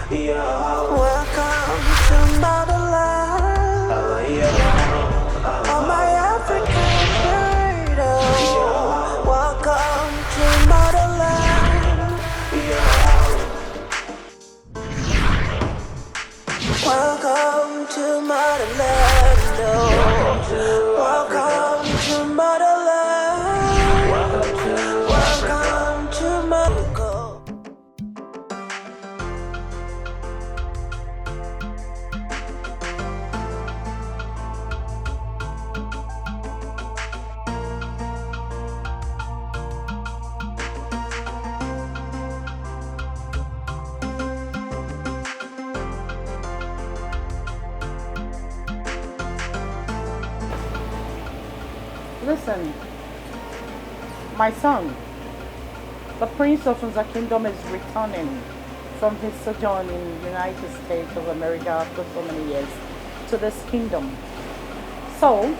Welcome to motherland. Oh, my African cradle. Welcome to motherland. Welcome to motherland. Welcome to motherland. Welcome to motherland. Listen, my son, the Prince of the Kingdom is returning from his sojourn in the United States of America after so many years to this kingdom. So,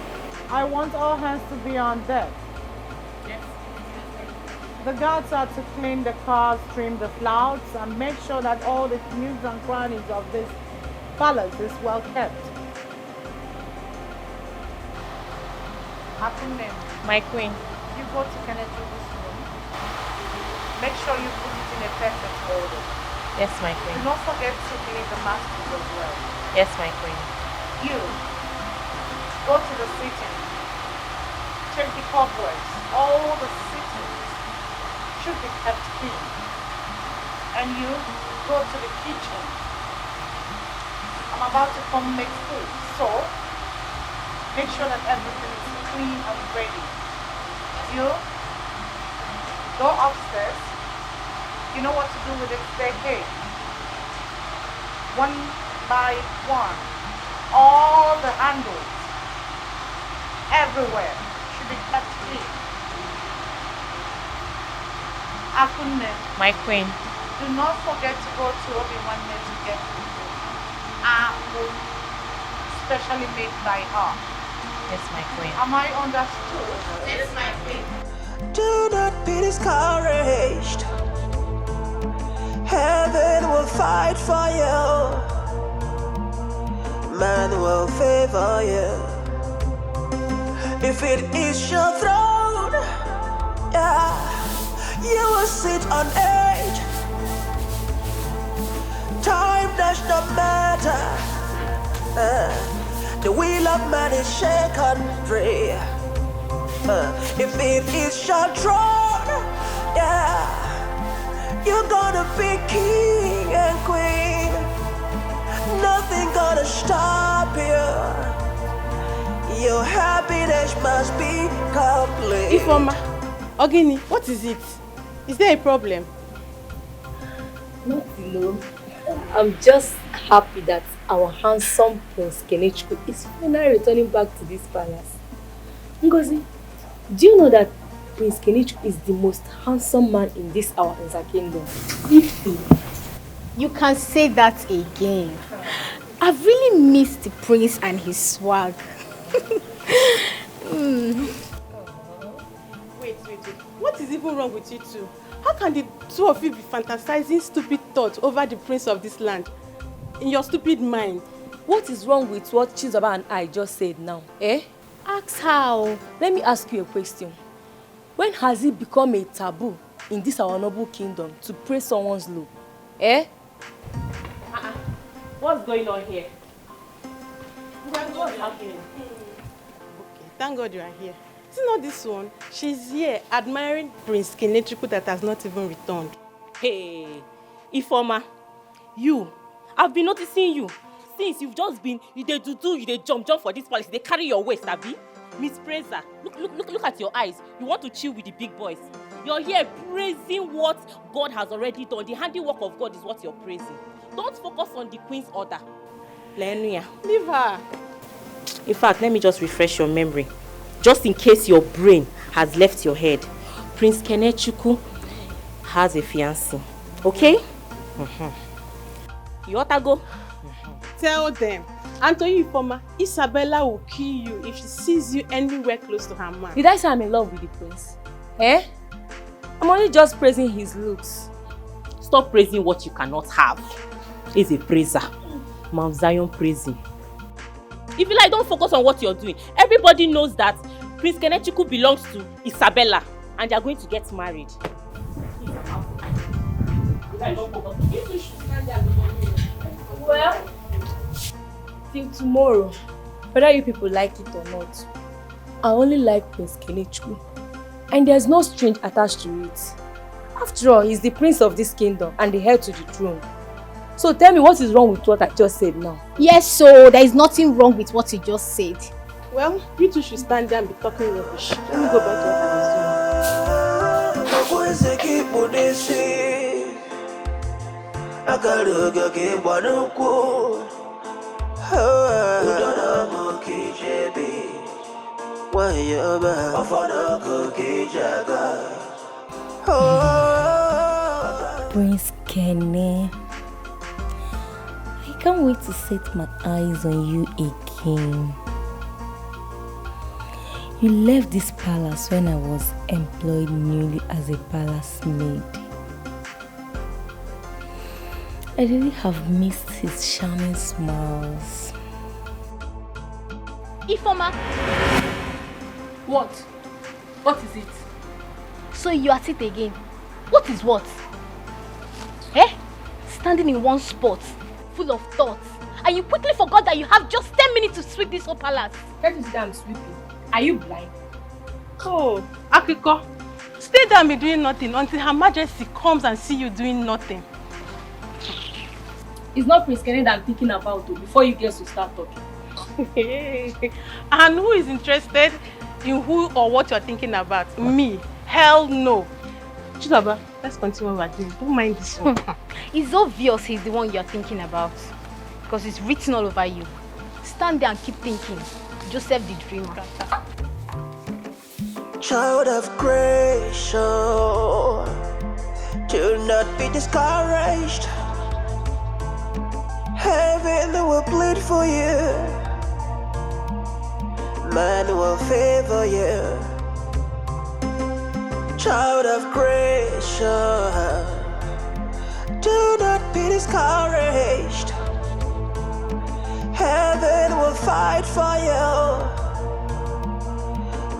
I want all hands to be on deck. Yes. The guards are to clean the cars, trim the flouts, and make sure that all the nooks and crannies of this palace is well kept. My queen. You go to Kenneth's room. Make sure you put it in a perfect order. Yes, my queen. Do not forget to clean the masters as well. Yes, my queen. You go to the sitting. Check the cobwebs. All the sittings should be kept clean. And you go to the kitchen. I'm about to come make food, so make sure that everything is clean and ready. You go upstairs. You know what to do with the staircase. One by one, all the handles everywhere should be kept clean. Akunne, My queen. do not forget to go to Obi-Wan to get food. Apple, specially made by her. Yes, my queen. Am I understood? Yes, my queen. Do not be discouraged. Heaven will fight for you. Man will favor you. If it is your throne, yeah, you will sit on edge. Time does not matter. The wheel of man is shaken free. If it is your throne, yeah, you're gonna be king and queen. Nothing gonna stop you. Your happiness must be complete. Ifoma, Ogini, what is it? Is there a problem? Not alone. I'm just happy that our handsome Prince Kenechukwu is finally returning back to this palace. Ngozi, do you know that Prince Kenechukwu is the most handsome man in this our kingdom? You can say that again. I've really missed the prince and his swag. Wait. What is even wrong with you two? How can the two of you be fantasizing stupid thoughts over the prince of this land? In your stupid mind. What is wrong with what Chizoba and I just said now? Eh? Ask how. Let me ask you a question. When has it become a taboo in this our noble kingdom to praise someone's look? Eh? What's going on here? What's happening? Okay, thank God you are here. See not this one. She's here admiring Prince Kenechukwu that has not even returned. Hey, Ifoma, I've been noticing you since you've just been, you dey jump for this palace, they carry your waist, abi? Miss Praiser, look at your eyes. You want to chill with the big boys. You're here praising what God has already done. The handiwork of God is what you're praising. Don't focus on the queen's order. Lenuya. Leave her. In fact, let me just refresh your memory. Just in case your brain has left your head. Prince Kenechukwu has a fiancé. Okay? You ought to go. Tell them. Anthony Ifoma, Isabella will kill you if she sees you anywhere close to her man. Did I say I'm in love with the prince? Eh? I'm only just praising his looks. Stop praising what you cannot have. is a praiser. Mount Zion praising. If you like, don't focus on what you're doing. Everybody knows that Prince Kenechukwu belongs to Isabella and they are going to get married. Well, till tomorrow, whether you people like it or not, I only like Prince Kenechukwu. And there's no strings attached to it. After all, he's the prince of this kingdom and the heir to the throne. So tell me, what is wrong with what I just said now? Yes, so there is nothing wrong with what you just said. Well, you two should stand there and be talking rubbish. Let me go back to what Oh, Prince Kenny, I can't wait to set my eyes on you again. You left this palace when I was employed newly as a palace maid. I really have missed his charming smiles. Ifoma, What? What is it? so you are it again. What is what? Eh? Standing in one spot, full of thoughts, and you quickly forgot that you have just 10 minutes to sweep this whole palace. Can't you see that I'm sweeping? Are you blind? Oh, Akiko, stay there and be doing nothing until Her Majesty comes and see you doing nothing. It's not Prince Kenny that I'm thinking about though, before you get to start talking. And who is interested in who or what you're thinking about? Me? Hell no. Chidaba, let's continue what we're doing. Don't mind this one. It's obvious he's the one you're thinking about, because it's written all over you. Stand there and keep thinking. Joseph the dreamer. Child of creation, do not be discouraged. Heaven will plead for you. Man will favor you. Child of creation, do not be discouraged. Heaven will fight for you.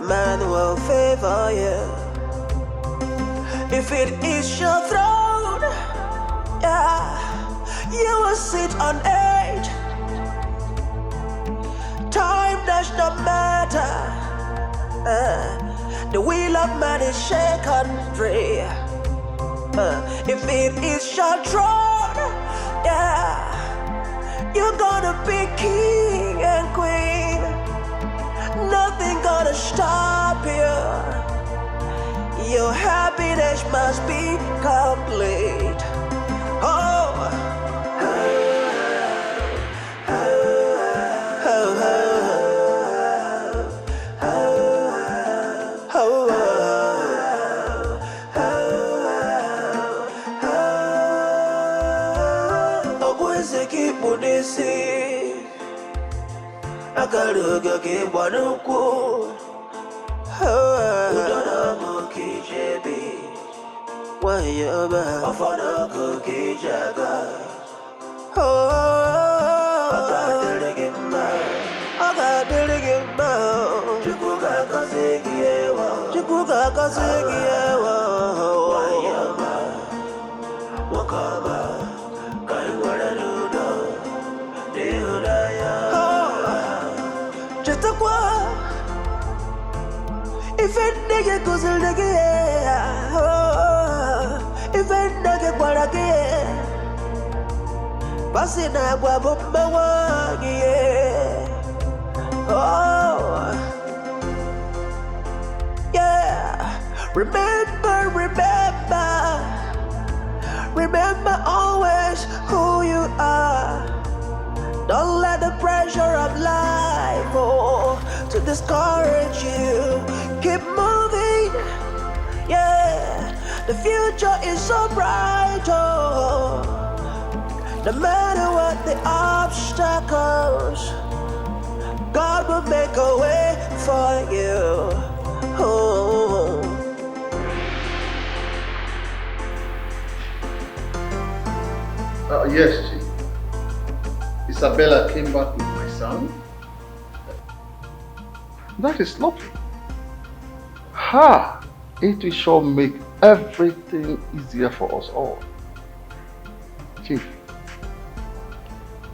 Man will favor you. If it is your throne, yeah, you will sit on it. Time does not matter. The wheel of man is shaken free. If it is your throne, yeah, you're gonna be king and queen. Nothing gonna stop you. Your happiness must be complete. Oh, Akaluga ke bwanuku Udona muki jebi Wayaba Afana kuki jaga Akadiligima Chukuka kasigiewa Wayaba Wakaba Kaiwara nudo Dehudaya If it nigga goes a nigga, if it nigga guarake, passing a guabomba, oh, yeah. Remember always who you are. Don't let the pressure of life to discourage you. Keep moving, yeah. The future is so bright, oh. No matter what the obstacles, God will make a way for you. Oh. Yes, Chief. Isabella came back with my son. That is lovely. Ha! It will sure make everything easier for us all. Chief,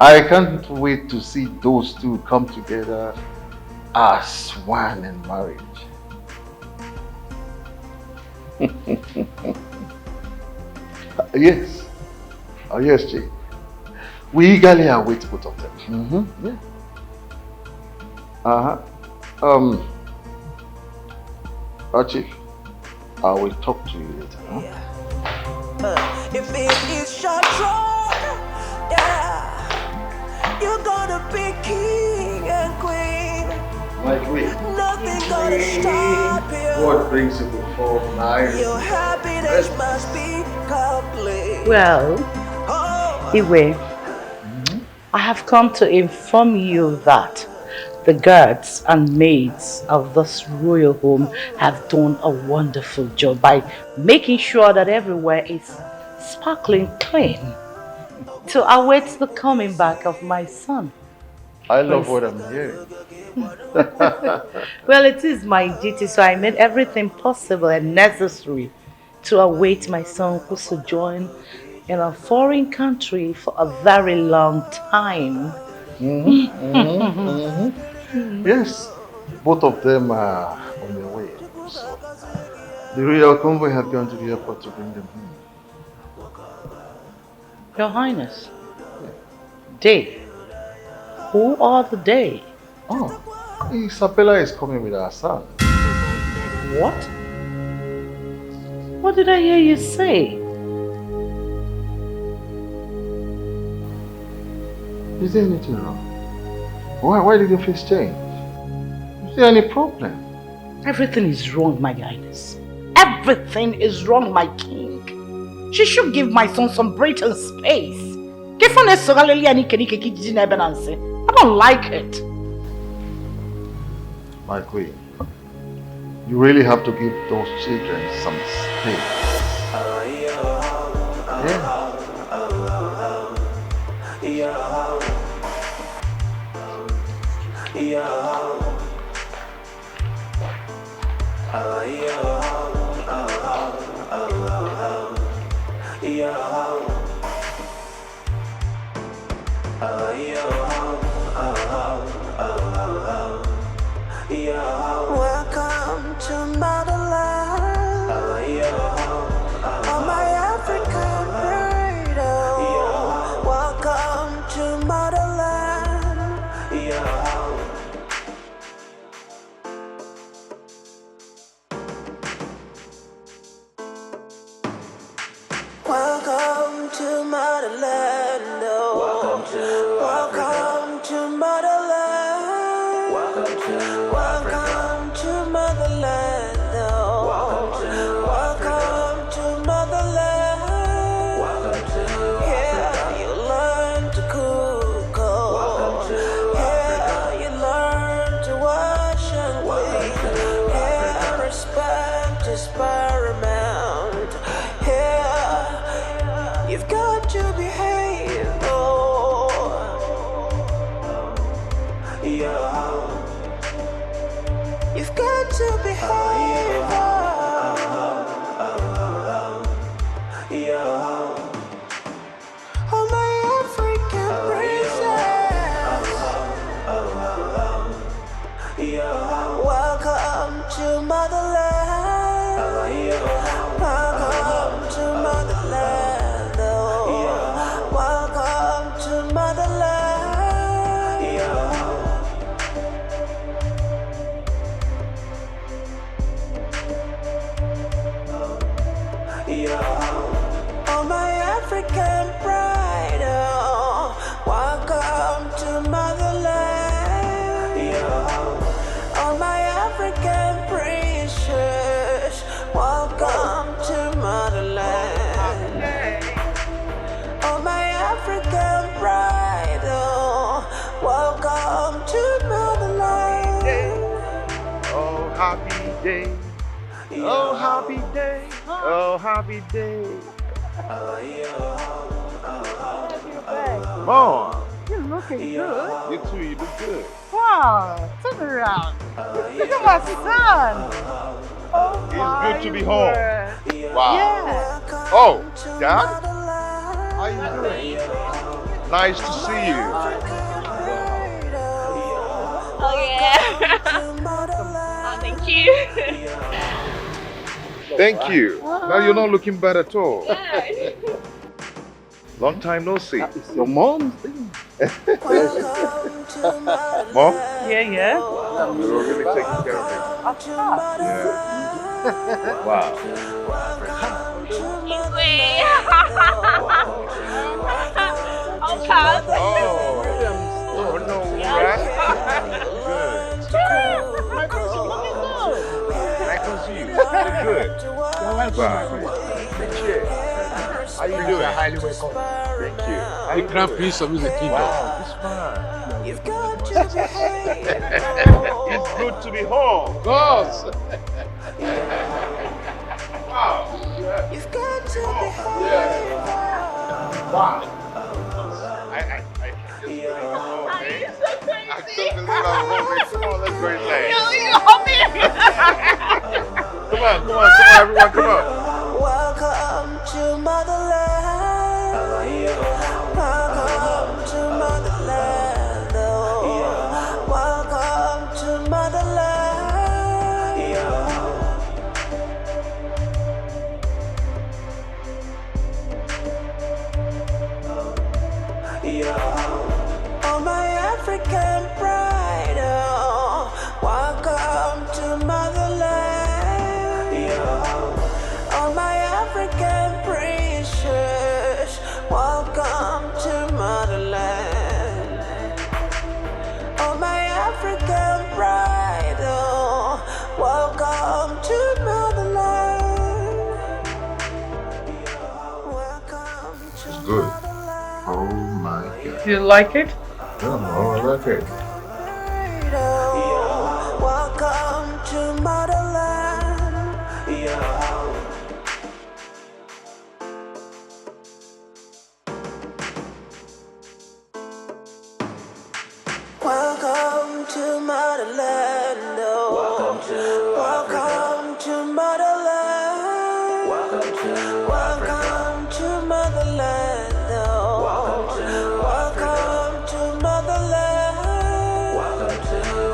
I can't wait to see those two come together as one in marriage. Yes. Oh, yes, Chief. We eagerly await both of them. Yeah. Chief, I will talk to you later. Huh? If it is your throne, yeah, you're gonna be king and queen. My queen. Nothing gonna stop you. What brings you before my Your happiness must be complete. Well, Iwe, I have come to inform you that the guards and maids of this royal home have done a wonderful job by making sure that everywhere is sparkling clean to await the coming back of my son. I love what I'm hearing. Well, it is my duty, so I made everything possible and necessary to await my son who sojourned in a foreign country for a very long time. Yes, both of them are on their way. So the royal convoy have gone to the airport to bring them home. Your Highness, they? Who are the they? Oh, Isabella is coming with her son. What? What did I hear you say? Is there anything wrong? Why did your face change? Is there any problem? Everything is wrong, my Highness. Everything is wrong, my king. She should give my son some breathing space. I don't like it. My queen, you really have to give those children some space. Welcome to motherland. Oh, my African bride. Welcome to motherland. Welcome to motherland. Welcome to motherland. Welcome to motherland. Welcome to motherland. Yeah, you learn to cook. Yeah, you learn to wash and clean. Yeah, respect is paramount. Yeah, you've got to behave. You've got to behave. Oh, my African princess. Welcome to motherland. Welcome to motherland. Welcome to motherland. Oh, my African bride, welcome to motherland. Oh, my African princess, welcome to motherland. Oh, my African bride, welcome to motherland. Oh, happy day. Oh, happy day. Oh, happy day. Mom, You look looking good. You too, you look good. Wow, turn around. Look at my son. Oh, It's good to be word. home. Wow. Yeah. Oh, Dad? How you doing? Nice to see you. Oh yeah. Oh, thank you. Thank you. Now you're not looking bad at all. Yeah. Long time no see. It's your mom's thing. Mom? Yeah. You're really taking care of him. Of course. Yeah. Wow. Oh, God. Oh no, right? Good. I can see you. You're good. Wow. Cheers. How you doing? Highly welcome. Thank you. The Grand Prince of Music Kingdom. Wow, this man. It's good to be home. Of course. Wow. You've got to behave. Wow. I just believe it's home, man. I don't believe I'm home. Come on, let's go inside. Come on, everyone, come on. Welcome to motherland. Welcome to motherland. Oh, welcome to motherland. Oh, my African pride. Oh, welcome to motherland. Oh, my African precious, welcome to motherland. Oh, my African pride, oh, welcome to motherland. Welcome to It's good. motherland. Oh my God. Do you like it? Yeah, I like it. Oh, welcome to motherland. Welcome to motherland. Oh, welcome to motherland. Welcome to motherland. Oh, welcome to motherland.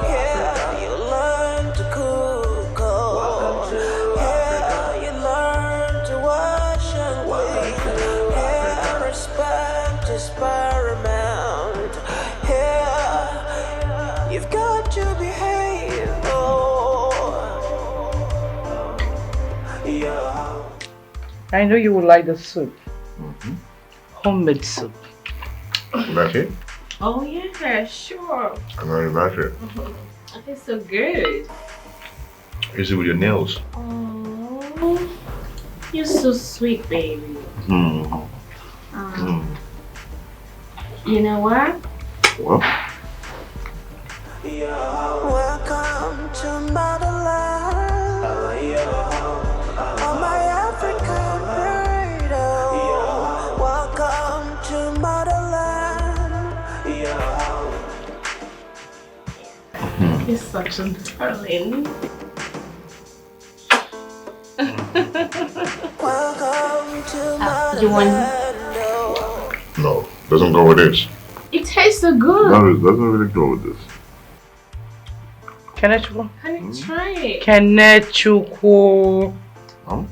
Yeah, you learn to cook. Oh, yeah, you learn to wash and clean. Yeah, respect is paramount. Yeah, you've got to behave. Oh, yeah. I know you will like the soup. Homemade soup. Like it? Oh, yeah, sure. I really like it. I feel so good. Is it with your nails? Oh, you're so sweet, baby. You know what? Well, Welcome to motherland. Oh, my African pride. Oh, welcome to motherland. You're such a darling. Welcome to motherland. You want? Oh, no, doesn't go with this. It tastes so good. No, it doesn't really go with this. Kenechukwu. Honey, try it. Kenechukwu. Huh?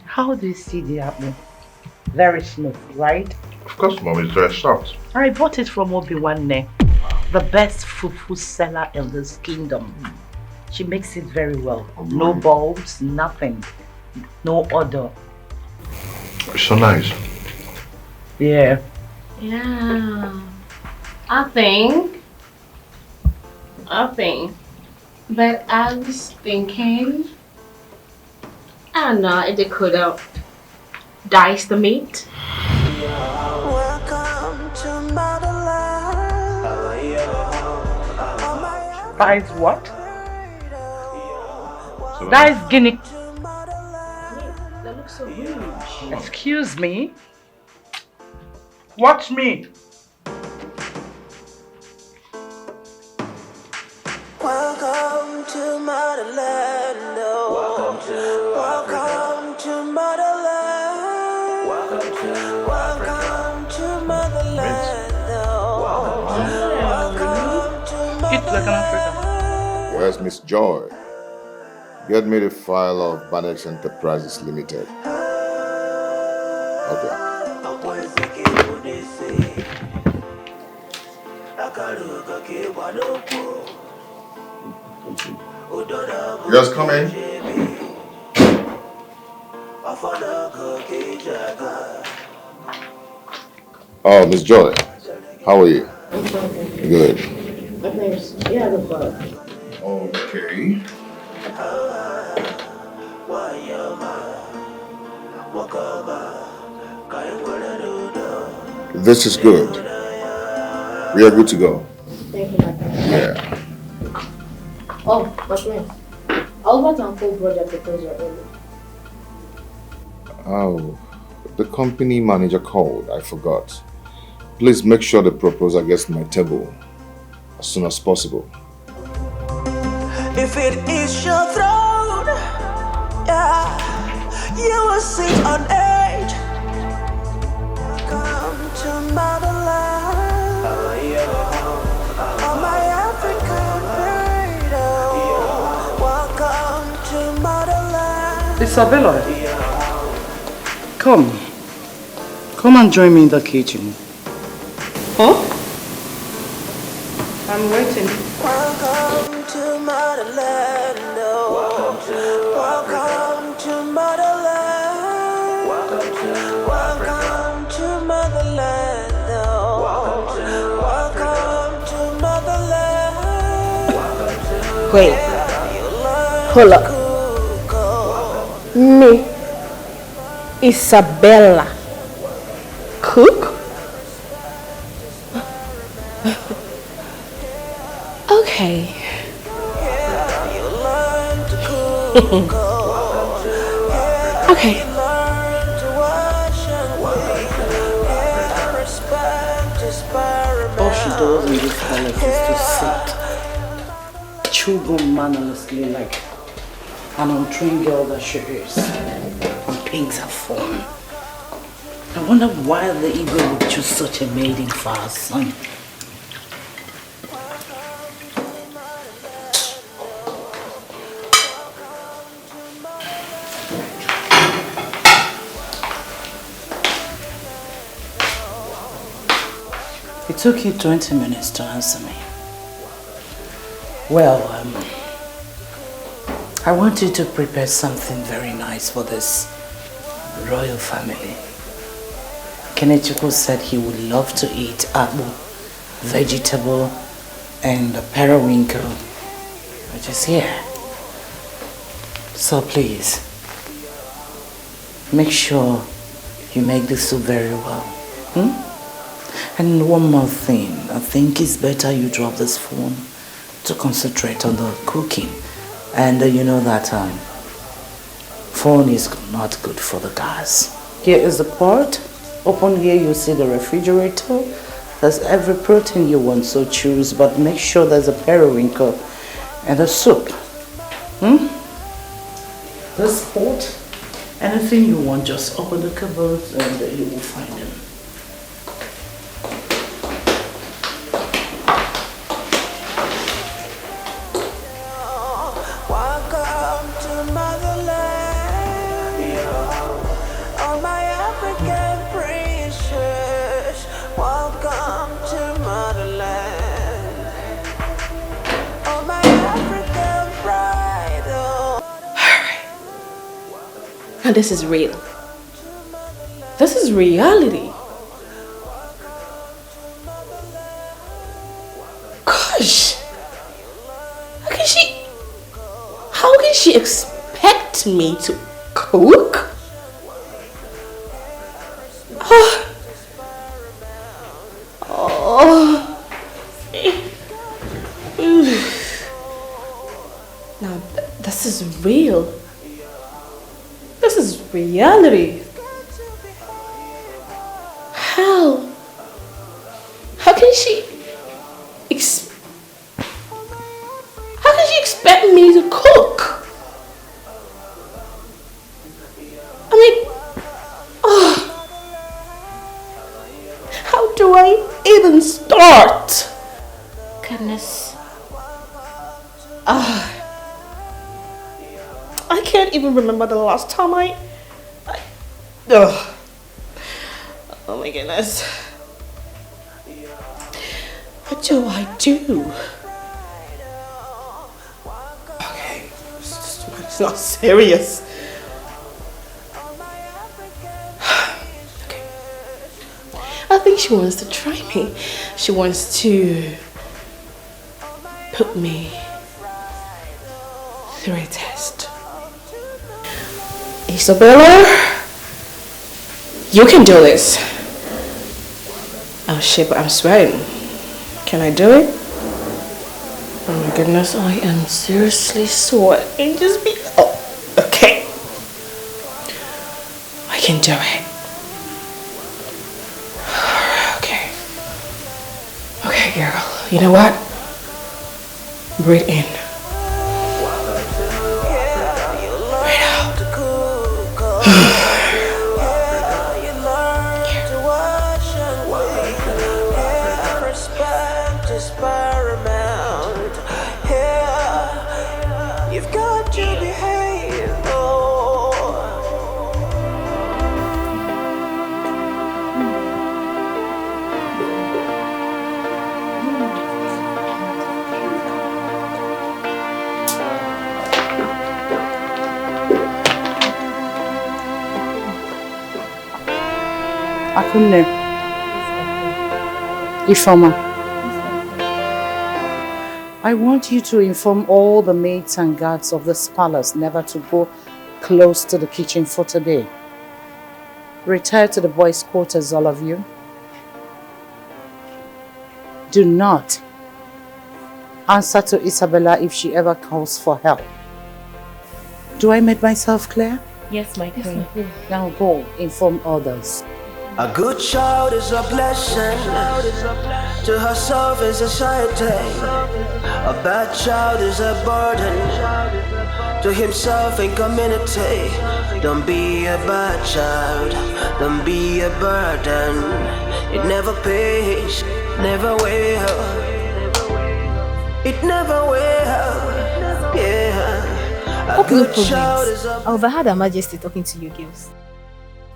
How do you see the apple? Very smooth, right? Of course, Mom, it's very soft. I bought it from Obiwanne, the best fufu seller in this kingdom. She makes it very well. No bulbs, nothing. No odor. It's so nice. Yeah. Yeah. I think. But I was thinking, I don't know if they could have diced the meat. welcome to motherland. Oh, my Dice what? So Dice guinea. to motherland. That looks so huge. Excuse me. Watch me. like an African. Yes, Miss Joy. Get me the file of Banex Enterprises Limited. Okay. Yes, come in. Oh, Miss Joy. How are you? Good. Yeah, the fuck. Okay. This is good. We are good to go. Thank you, my friend. Yeah. Oh, what's next? Albert and Paul brought their proposal early. Oh, the company manager called. I forgot. Please make sure the proposal gets to my table as soon as possible. If it is your throne, yeah, you will sit on it. Come to motherland, on my African freedom. Welcome to motherland. Isabella, come. Come and join me in the kitchen. Huh? I'm waiting. Welcome to motherland. Welcome to motherland. Welcome to motherland. Welcome to motherland. Wait. Hold up. Me, Isabella, cook? Okay. Okay. All she does in this palace is to sit, chew gum mannerlessly like an untrained girl that she is, and pigs her phone. I wonder why the ego would choose such a maiden for her son. It took you 20 minutes to answer me. Well, I want you to prepare something very nice for this royal family. Kenechukwu said he would love to eat apple, vegetable, and periwinkle, which is here. So please, make sure you make the soup very well. And one more thing, I think it's better you drop this phone to concentrate on the cooking. And you know that phone is not good for the gas. Here is the pot. Open here, you see the refrigerator. There's every protein you want, so choose, but make sure there's a periwinkle and a soup. This pot, anything you want, just open the cupboard and you will find them. And this is real. This is reality. Gosh. How can she expect me to cook? Now, this is real. This is reality. How can she expect me to cook? I mean, how do I even start? Goodness, I can't even remember the last time ugh. Oh my goodness. What do I do? Okay, it's not serious. Okay. I think she wants to try me. She wants to put me through a test. Isabella, you can do this. Oh shit, but I'm sweating. Can I do it? Oh my goodness, I am seriously sweating. Just be. Oh, okay. I can do it. Okay. Okay, girl. You know what? Breathe in. Breathe out. You've got to behave. Akunle. Ifoma. I want you to inform all the maids and guards of this palace never to go close to the kitchen for today. Retire to the boys' quarters, all of you. Do not answer to Isabella if she ever calls for help. Do I make myself clear? Yes, my queen. Now go inform others. A good child is a blessing to herself and society. A bad child is a burden to himself and community. Don't be a bad child, don't be a burden. It never pays, never will. It never will, yeah. A good child is a... I overheard Her Majesty talking to you girls.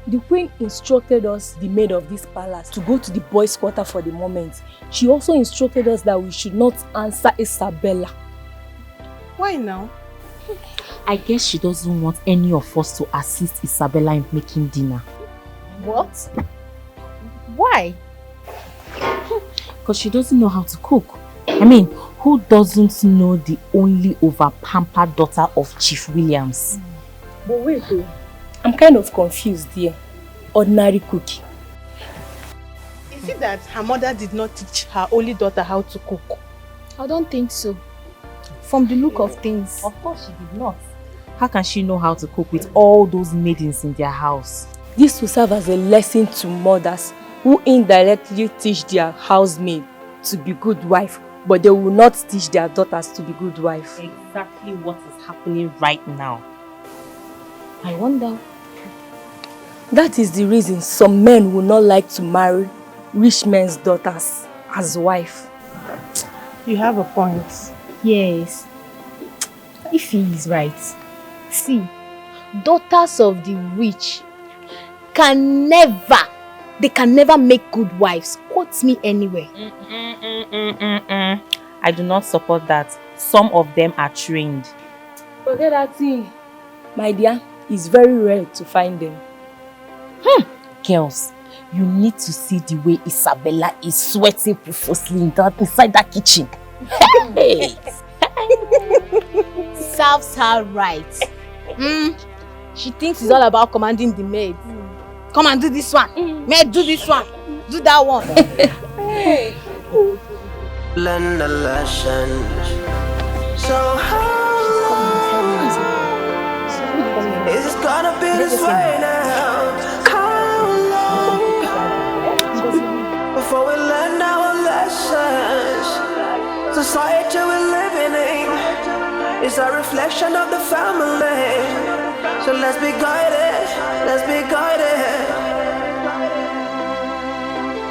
The queen instructed us, the maid of this palace, to go to the boys' quarter for the moment. She also instructed us that we should not answer Isabella. Why now? I guess she doesn't want any of us to assist Isabella in making dinner. What? Why? Because she doesn't know how to cook. I mean, who doesn't know the only over-pampered daughter of Chief Williams? But wait though. I'm kind of confused here. Ordinary cooking. Is it that her mother did not teach her only daughter how to cook? I don't think so. From the look of things. Of course she did not. How can she know how to cook with all those maidens in their house? This will serve as a lesson to mothers who indirectly teach their housemaid to be good wife, but they will not teach their daughters to be good wife. Exactly what is happening right now. I wonder. That is the reason some men will not like to marry rich men's daughters as wife. You have a point. Yes. If he is right. See, daughters of the rich can never make good wives. Quote me anywhere. I do not support that. Some of them are trained. Forget that thing. My dear, it's very rare to find them. Girls, you need to see the way Isabella is sweating profusely inside that kitchen. Hey! Serves her right. She thinks it's all about commanding the maid. Come and do this one. Maid, do this one. Do that one. Hey. Learn a lesson. So how long is it gonna be this way now? How long before we learn our lessons? Society we're living in is a reflection of the family. So let's be guided, let's be guided.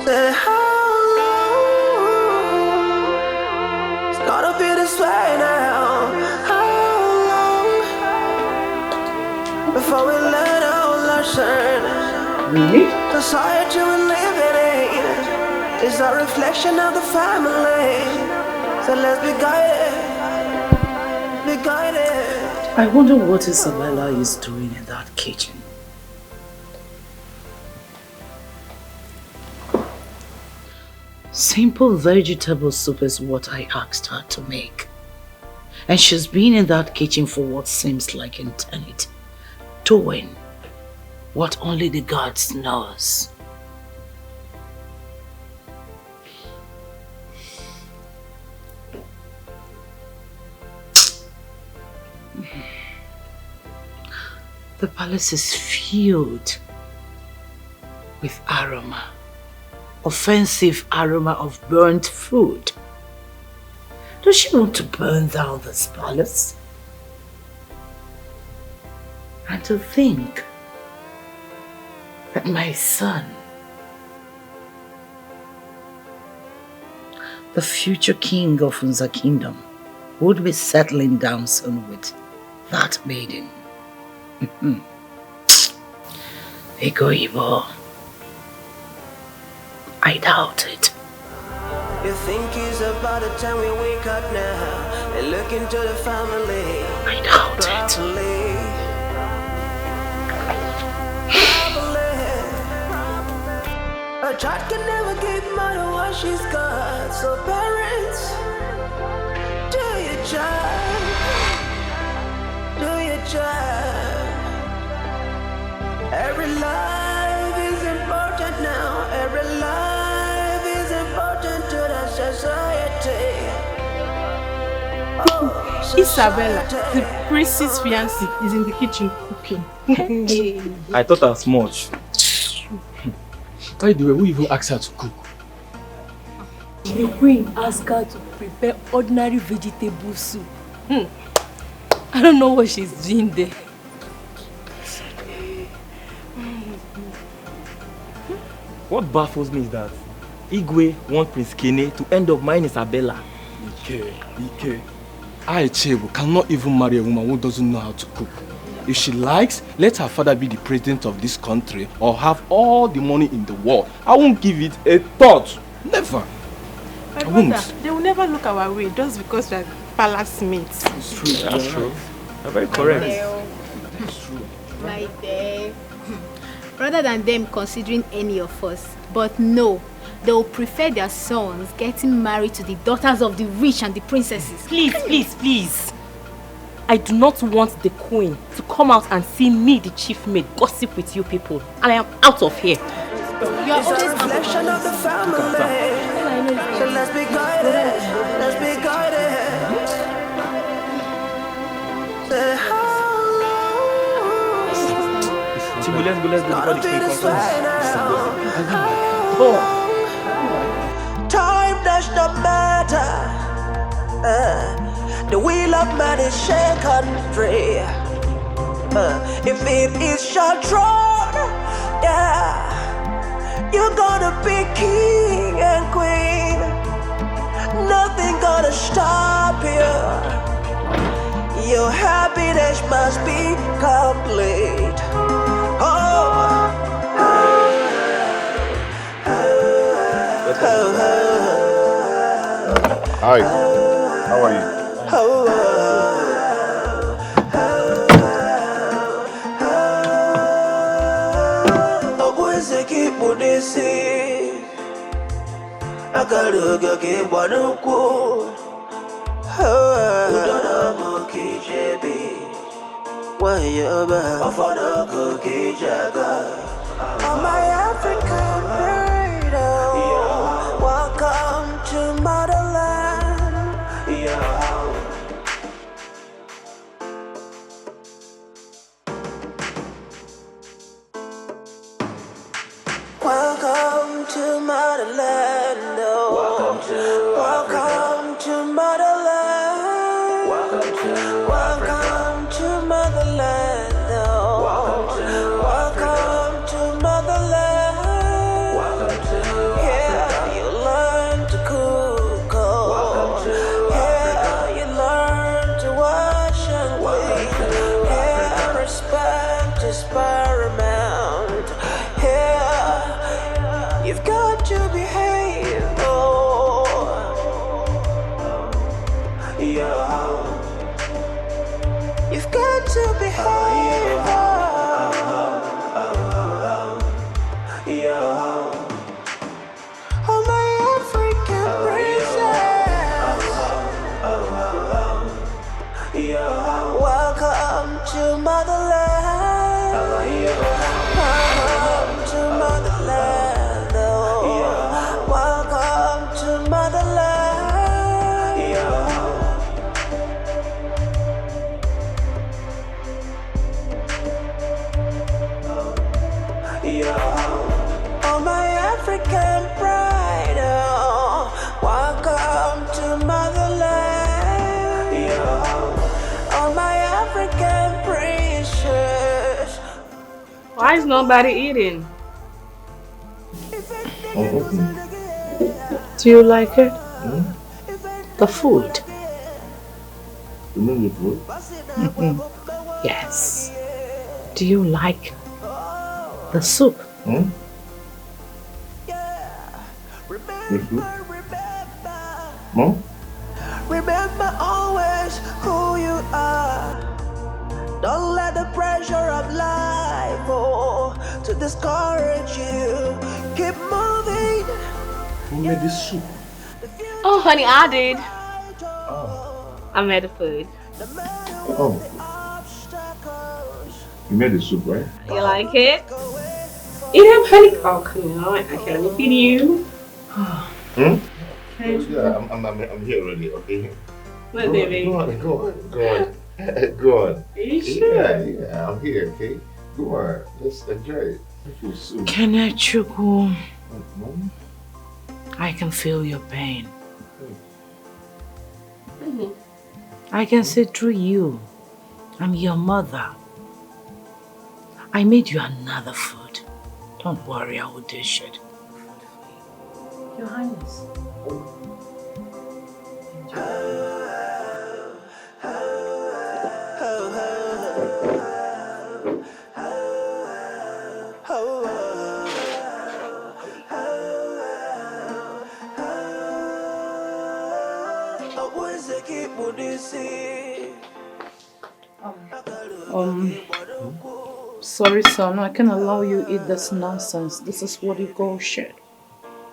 Say how long it's gonna be this way now. before we learn our lesson. Really? Society we live in is a reflection of the family. So let's be guided, be guided. I wonder what Isabella is doing in that kitchen. Simple vegetable soup is what I asked her to make. And she's been in that kitchen for what seems like eternity, doing what only the gods knows. The palace is filled with aroma. Offensive aroma of burnt food. Does she want to burn down this palace? And to think that my son, the future king of Unza kingdom, would be settling down soon with that maiden. Ego Ibo. I doubt it. You think it's about the time we wake up now and look into the family. I doubt properly. A child can never give mother what she's got. So parents, do your job. Do your job. Every life is important now. Every life is important to the society. Oh, Isabella, the prince's fiancé, is in the kitchen cooking. I thought as much. By the way, who even asked her to cook? The queen asked her to prepare ordinary vegetable soup. I don't know what she's doing there. What baffles me is that Igwe wants Prince Kene to end up marrying Isabella. Ike. I, Chebu, cannot even marry a woman who doesn't know how to cook. If she likes, let her father be the president of this country or have all the money in the world. I won't give it a thought. Never. My brother, they will never look our way just because we are palace mates. It's true. That's true. You're very correct. It's true. Right there. Rather than them considering any of us. But no, they will prefer their sons getting married to the daughters of the rich and the princesses. Please, please, please. I do not want the queen to come out and see me, the chief maid, gossip with you people. And I am out of here. You are always a reflection of the family. So let's be guided. Let's be guided. Say Chibu, let's go before the queen comes. Time does not matter. The wheel of man is shaken free. If it is your throne, yeah, you're gonna be king and queen. Nothing gonna stop you. Your happiness must be complete. Hi, how are you? On my African burrito, welcome to motherland. Welcome to motherland. Welcome to motherland. Welcome to motherland. Welcome to motherland. Yeah, you learn to cook. Yeah, you learn to wash and clean. Yeah, respect to behave. Oh, yeah. You've got to behave. Yeah. Oh, my African princess. Yeah. Welcome to motherland. Welcome to motherland. Oh, welcome to motherland. Oh, my African pride. Oh, welcome to motherland. Oh, my African princess. Why is nobody eating? Do you like it? The food? You mean the food? Yes. Do you like the soup? The soup? Mom? Remember always who you are. Don't let the pressure of life to discourage you. Keep moving. Who made this soup? Oh, honey, I did. Oh. I made the food. Oh. You made the soup, right? You like it? Eat up, honey. Oh, come on. Okay, let me feed you. Yeah, I'm here already, okay? What, baby? Go on. Go on. Are you sure? Yeah, I'm here, okay? Go on. Let's enjoy it. Soup. Kenechukwu, I can feel your pain. I can see through you. I'm your mother. I made you another food. Don't worry, I will dish it. Your Highness. Sorry, son, I can't allow you eat this nonsense. This is what you call shit.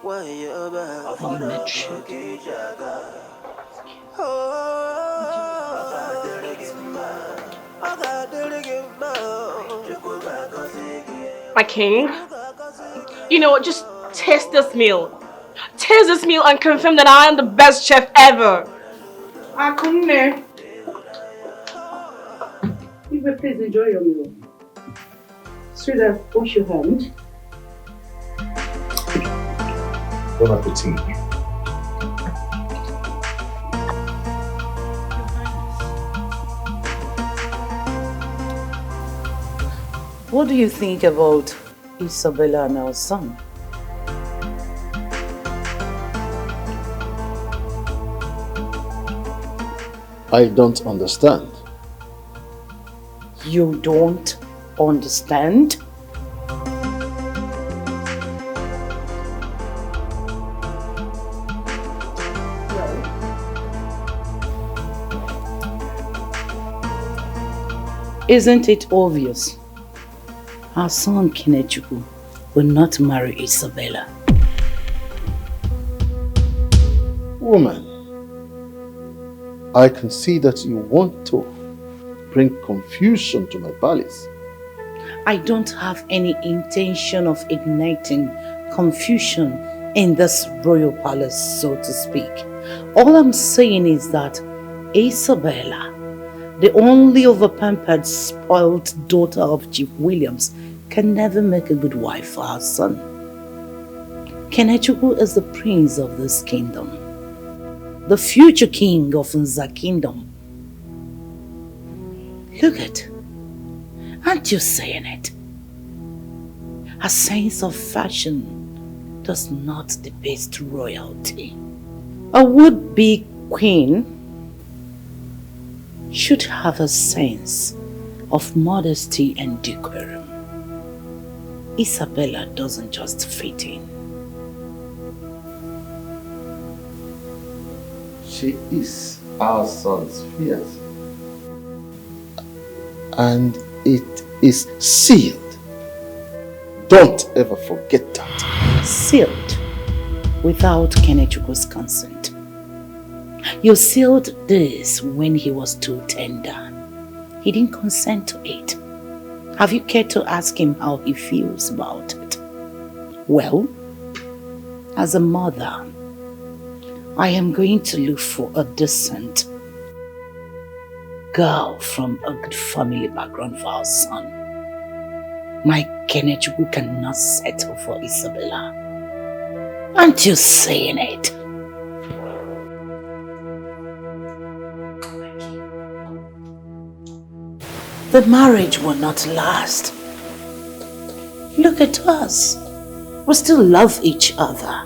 And you made shit. My king, you know what? Just taste this meal. Taste this meal and confirm that I am the best chef ever. I come there. You will please enjoy your meal. Sweetheart, wash your hand. Bon appetit. What do you think about Isabella and our son? I don't understand. You don't understand? Isn't it obvious? Our son Kenechukwu will not marry Isabella. Woman, I can see that you want to bring confusion to my palace. I don't have any intention of igniting confusion in this royal palace, so to speak. All I'm saying is that Isabella, the only overpampered, spoiled daughter of Chief Williams, can never make a good wife for our son. Kenechukwu is the prince of this kingdom, the future king of Nza kingdom. Look at, aren't you saying it? A sense of fashion does not debase royalty. A would-be queen should have a sense of modesty and decorum. Isabella doesn't just fit in. she is our son's fiancée. And it is sealed. Don't ever forget that. Sealed without Kennechukwu's consent. You sealed this when he was too tender. He didn't consent to it. Have you cared to ask him how he feels about it? Well, as a mother, I am going to look for a decent girl from a good family background for our son. My Kenechukwu cannot settle for Isabella. Aren't you saying it? The marriage will not last. Look at us. We still love each other.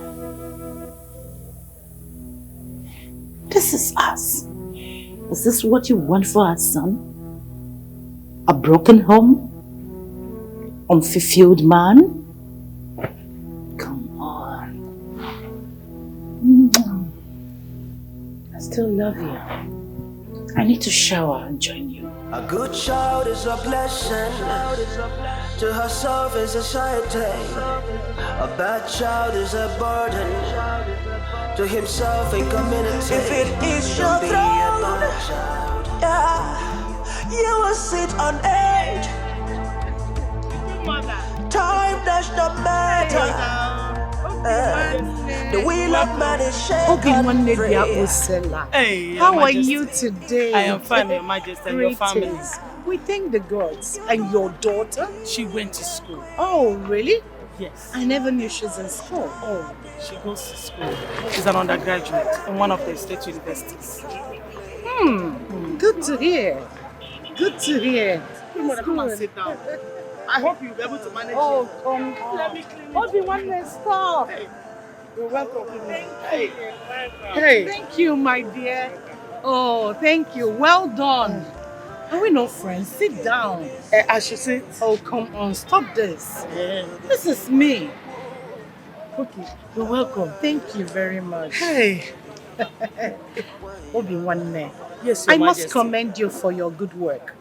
This is us. Is this what you want for our son? A broken home? Unfulfilled man? Come on. I still love you. I need to shower and join you. A good child is a blessing. To herself is a society. A bad child is a burden. To himself and community. If it is your throne, yeah, you will sit on edge. Time does not matter. The wheel of man is shaken free. Hey, how are you today? I am fine, Your Majesty, and your family. Greetings. We thank the gods. And your daughter? She went to school. Oh, really? Yes. I never knew she was in school. Oh, she goes to school. She's an undergraduate in one of the state universities. Good to hear. Good to hear. Come and sit down. I hope you'll be able to manage Oh, it. come on. Let me clean it. Obi, one less stop. Hey, you're welcome. Hey, Hey. Thank you, my dear. Oh, thank you. Well done. Are we not friends? Sit down. I should sit. Oh, come on. Stop this. Yeah. This is me. Okay, you're welcome. Thank you very much. Hey. Obi, one day. Yes, Your I must Majesty. commend you for your good work.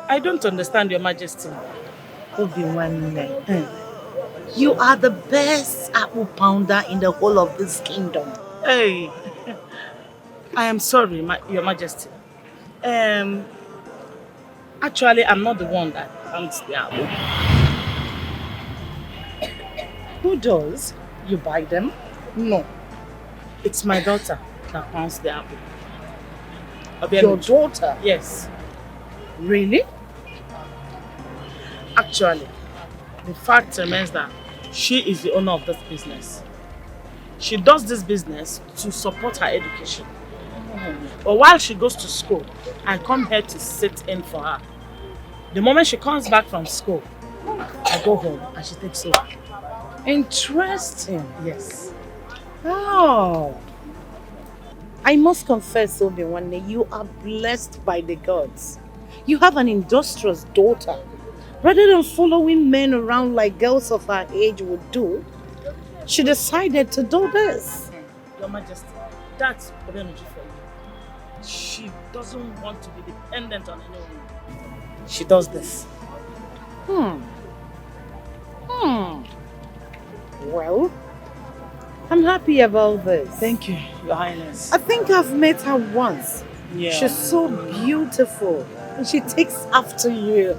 I don't understand, Your Majesty. Obi, one day. You are the best apple pounder in the whole of this kingdom. Hey, I am sorry, Your Majesty. Actually, I'm not the one that pounds the apple. Who does? You buy them? No, it's my daughter that pounds the apple. Your daughter? Yes. Really? Actually, the fact remains that she is the owner of this business. She does this business to support her education. But while she goes to school, I come here to sit in for her. The moment she comes back from school, I go home and she takes over. Interesting. Yes. Oh. I must confess, Obi-Wan, you are blessed by the gods. You have an industrious daughter. Rather than following men around like girls of her age would do, she decided to do this. Your Majesty, that's energy for you. She doesn't want to be dependent on anyone. She does this. Well, I'm happy about this. Thank you, Your Highness. I think I've met her once. Yeah. She's so beautiful. And she takes after you.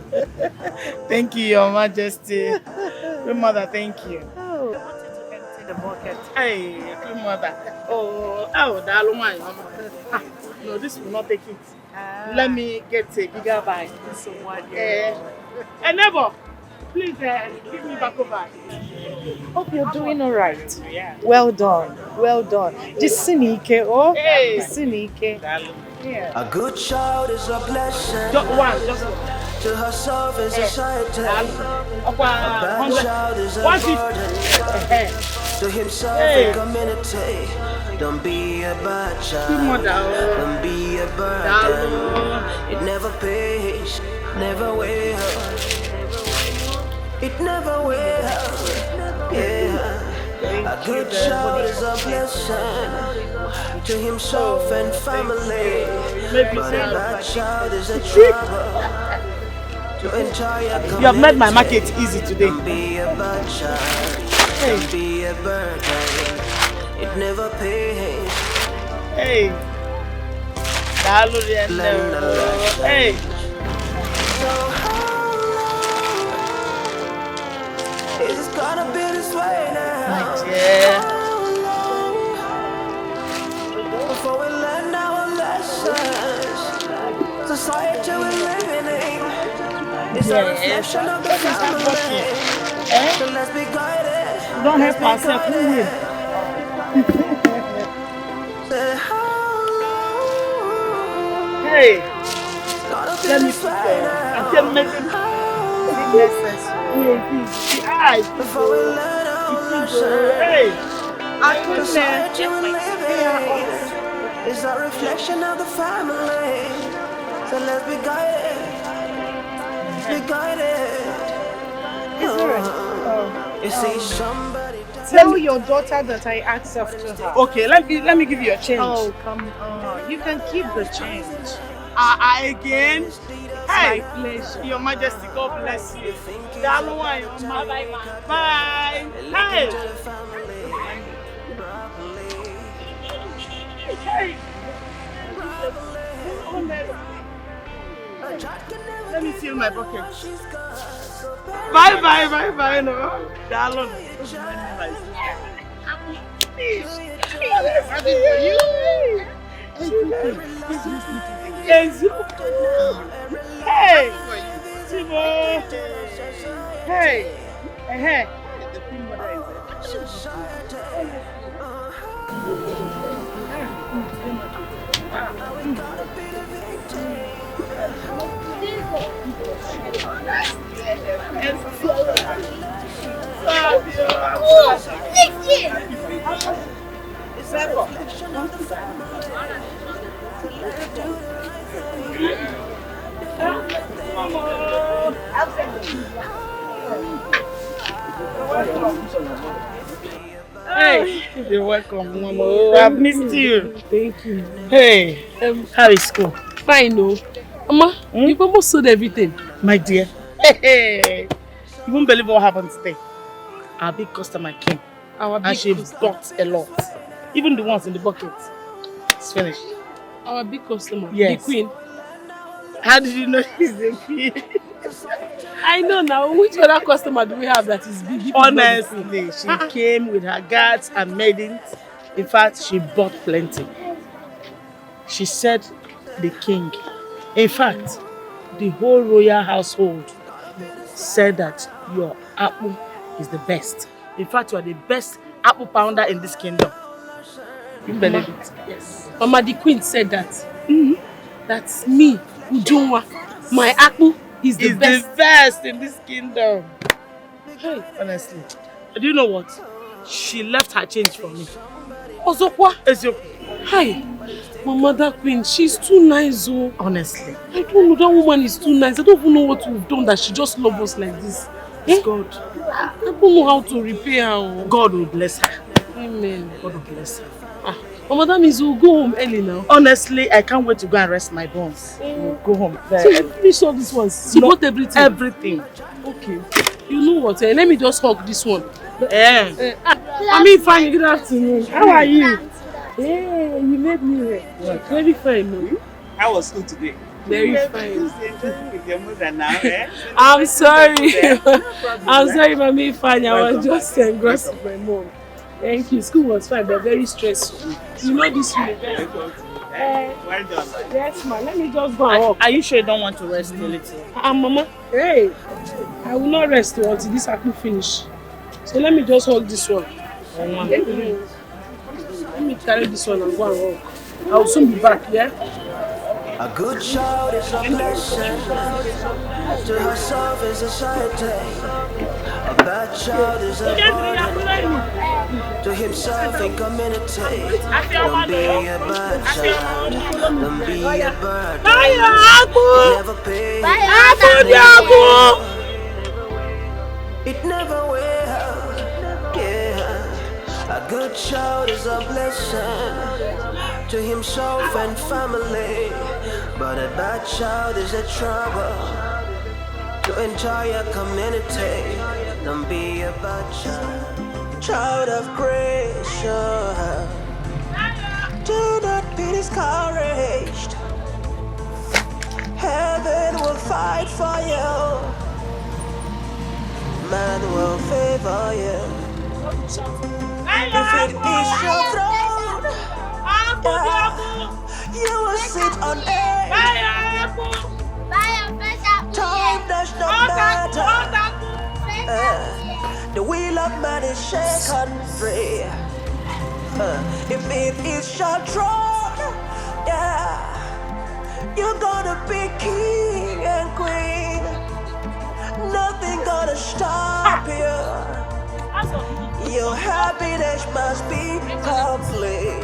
Thank you, Your Majesty. Queen Mother, thank you. Oh. I wanted to empty the bucket. Hey, Queen Mother. Oh, darling one. No, this will not take it. Let me get a bigger bag. Neighbor, please give me back over. Hope you're doing all right. Yeah. Well done. Well done. Jisinike, oh. Hey. Jisinike. Yeah. A good child is a blessing. Just one. To herself is a society. A bad child is a burden. To himself and community. Don't be a bad child. Don't be a burden. It never pays, never will. It never will. Yeah. A good child is a blessing. to himself and family. But a bad child is a trouble to entire community. You have made my market easy today. Don't be a bad child. Don't be a burden. It never pays. Hey. Hey. It's gonna be this way now. Yeah. Before we learn our lessons, society we're living in is a reflection of the family. So let's be guided. Don't help ourselves, we will. Hey, let me put I can make it necessary. Before we learn our lessons, Hey, society we're living in is a reflection of the family. So let's be guided. Be guided. You see somebody. Tell your daughter that I asked after her. okay, let me give you a change. Oh, come on. You can keep the change. Again. Hey, My pleasure. Your Majesty, God bless you. Bye. Bye. Hey. Hey. Let me fill my bucket. Bye. No. Darling. Hey. Timo. Hey. Hey. Hey, you're welcome, Mama. I've missed you. Thank you. Hey, how is school? Fine, no. Mama, you've almost sold everything. My dear. Hey, you won't believe what happened today. Our big customer came. And she bought a lot. Even the ones in the bucket. It's finished. Our big customer, Yes. the queen. How did you know she's the queen? I know now. Which other customer do we have that is big? Honestly, she came with her guards and maidens. In fact, she bought plenty. She said the king. In fact, the whole royal household said that your apple is the best. In fact, you are the best apple pounder in this kingdom. You believe it? Yes. Mama, the queen said that. That's me, Ujunwa. My apple is the best. The best in this kingdom. Hey, honestly. Do you know what? She left her change for me. Ozokwa? Ezio. Hi. My mother queen, she's too nice, oh. Honestly. I don't know, that woman is too nice. I don't even know what we've done that she just loves us like this. It's God. I don't know how to repay her. Oh. God will bless her. Amen. God will bless her. Mama, that means we'll go home early now. Honestly, I can't wait to go and rest my bones. We'll go home. So you finish all these ones? She bought everything? Everything. Okay. You know what? Let me just hug this one. Yeah. Fine. Good afternoon. How are you? Yeah, you made me well. Very fine, no? How was school today? Very fine. With your mother now, eh? I'm sorry. I'm sorry, Mommy Fanny. I was just engrossed with my mom. Thank you. School was fine, but very stressful. You know this university. Well done. Yes, ma. Let me just go and walk. Are you sure you don't want to rest a little? Mama. Hey, I will not rest until this apple finish. So let me just hold this one. Let me carry this one and go and walk. I will soon be back, yeah? A good child is a blessing to herself and society. A bad child is a burden to himself and community. Don't be a bad child. Don't be a burden. Never pay. It never will. Yeah. A A good child is a blessing to himself and family, but a bad child is a trouble to entire community. Don't be a bad child. Child of grace, do not be discouraged. Heaven will fight for you. Man will favor you. If it is your throne, you will sit on it. Time does not matter. The wheel of man is shaken free. If it is your throne, you're gonna be king and queen. Nothing gonna stop you. Your happiness must be complete.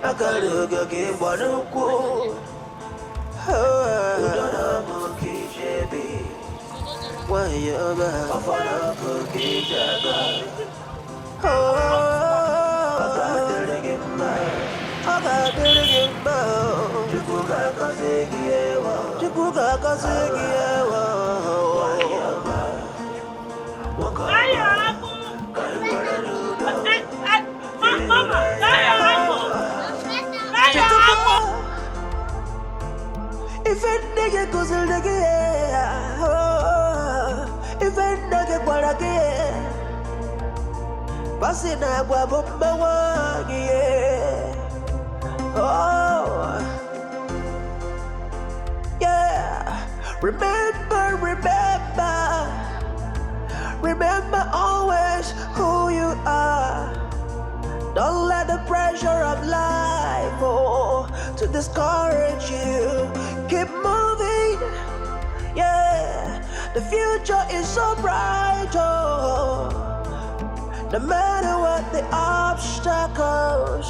I gotta go get one of cool. Why you about cookie jagger? I got to get more. If it nigga goes a nigga, if it nigga what again, passing a guabo, oh, yeah. Remember always who you are. Don't let the pressure of life to discourage you. Keep moving, yeah. The future is so bright, no matter what the obstacles,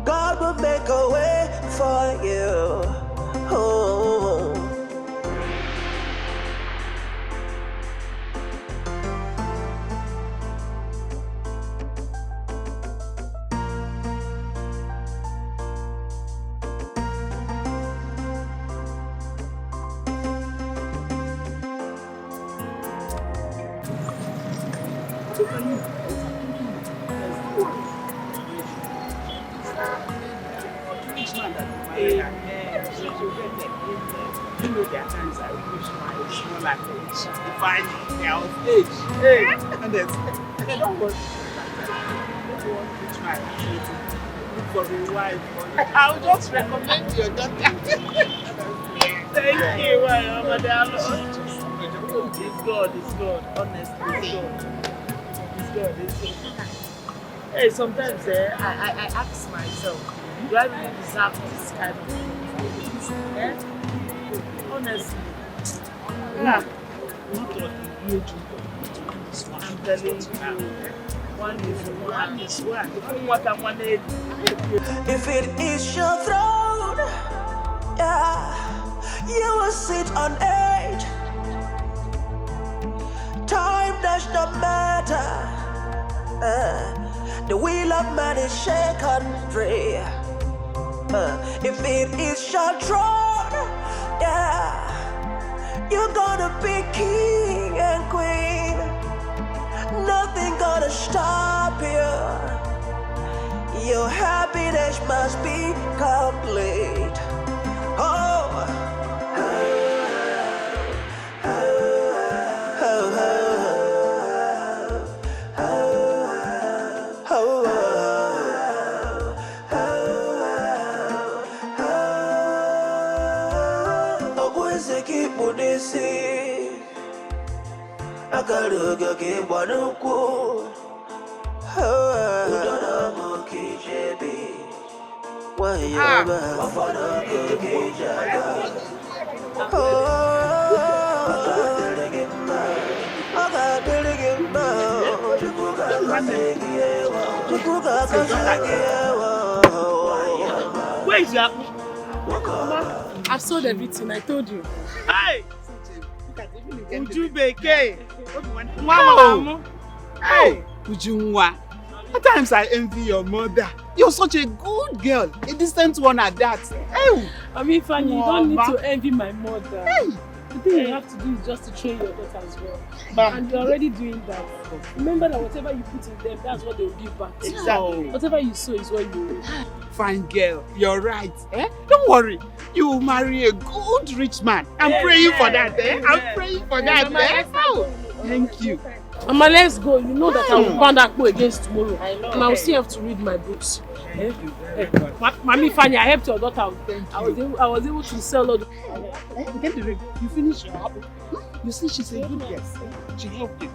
God will make a way for you. You know there are times I wish my small attention define their age. Hey, and they don't want to reach my attention. Look for a wife. I'll just recommend your daughter. Thank you, my darling. It's God, honestly, it's God. Hey, sometimes I ask myself, do I really deserve this kind of thing? Yeah? Honestly. Yeah. I'm telling you, one is one. If it is your throne, yeah, you will sit on it. Time does not matter. The wheel of man is shaken free. If it is your throne, yeah, you're gonna be king and queen. Nothing gonna stop you. Your happiness must be complete. Where is your apple? Mama, I've sold everything, I told you. Hey! Uju Beke. Wow. Hey, Ujunwa. At times I envy your mother. You're such a good girl. A distant one at that. Hey. I mean, Fanny, you don't need to envy my mother. Hey. The thing you have to do is just to train your daughter as well. And you're already doing that. Remember that whatever you put in them, that's what they will give back. Exactly. Whatever you sow is what you reap. Fine girl, you're right. Don't worry. You will marry a good rich man. I'm praying for that. I'm praying for that. Oh, thank you. Mama, let's go. You know that I will pound Akpo against tomorrow. I know. And I will still have to read my books. Thank you very much. Mommy Fanny, I helped your daughter. I was able to sell all the... Get the ring. You finish your apple. You see, she's a good girl. She helped you.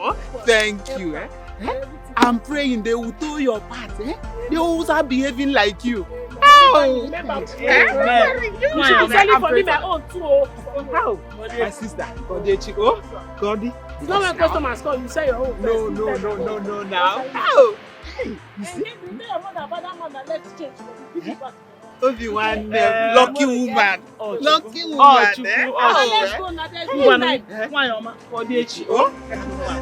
Oh, thank you. I'm praying they will do your part. They will start behaving like you. Oh! Remember, you should be selling for me my own too. How? My sister, Godechi. Oh, Godi. It's not when customers call, you say your own. No, now. Oh! Hey, you see? Obi-Wan, lucky woman. Lucky woman. Let's go now.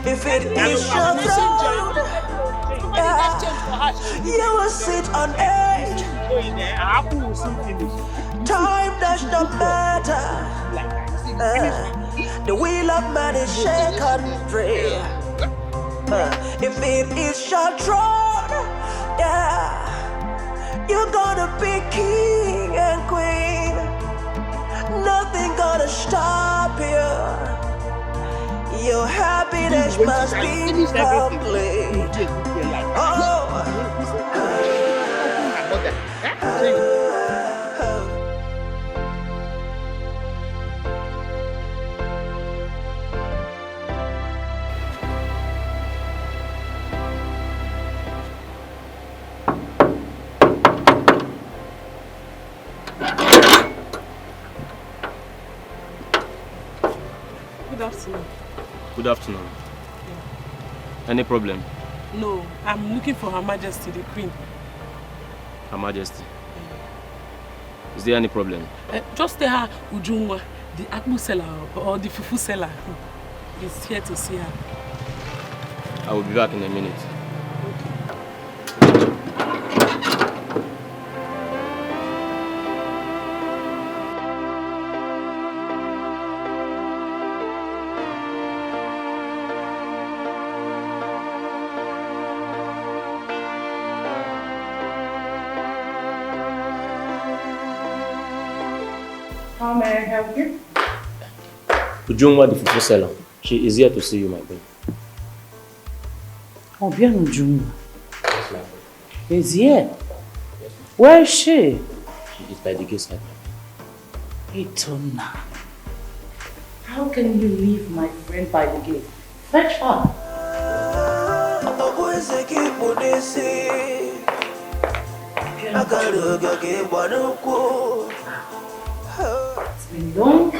If it is your throne, you will sit on edge. Time does not matter. The wheel of man is shaken free. If it is your throne, yeah, you're gonna be king and queen. Nothing gonna stop you. Your happiness must be complete. Good afternoon. Good afternoon. Any problem? No, I'm looking for Her Majesty, the Queen. Her Majesty. Is there any problem? Just tell her Ujungwa, the apple seller or the fufu seller, is here to see her. I will be back in a minute. How may I help you? Ujungwa, the fufu seller. She is here to see you, my queen. Obian Ujungwa is here. Where is she? She is by the gate side. Itona. How can you leave my friend by the gate? Fetch her. It's been long.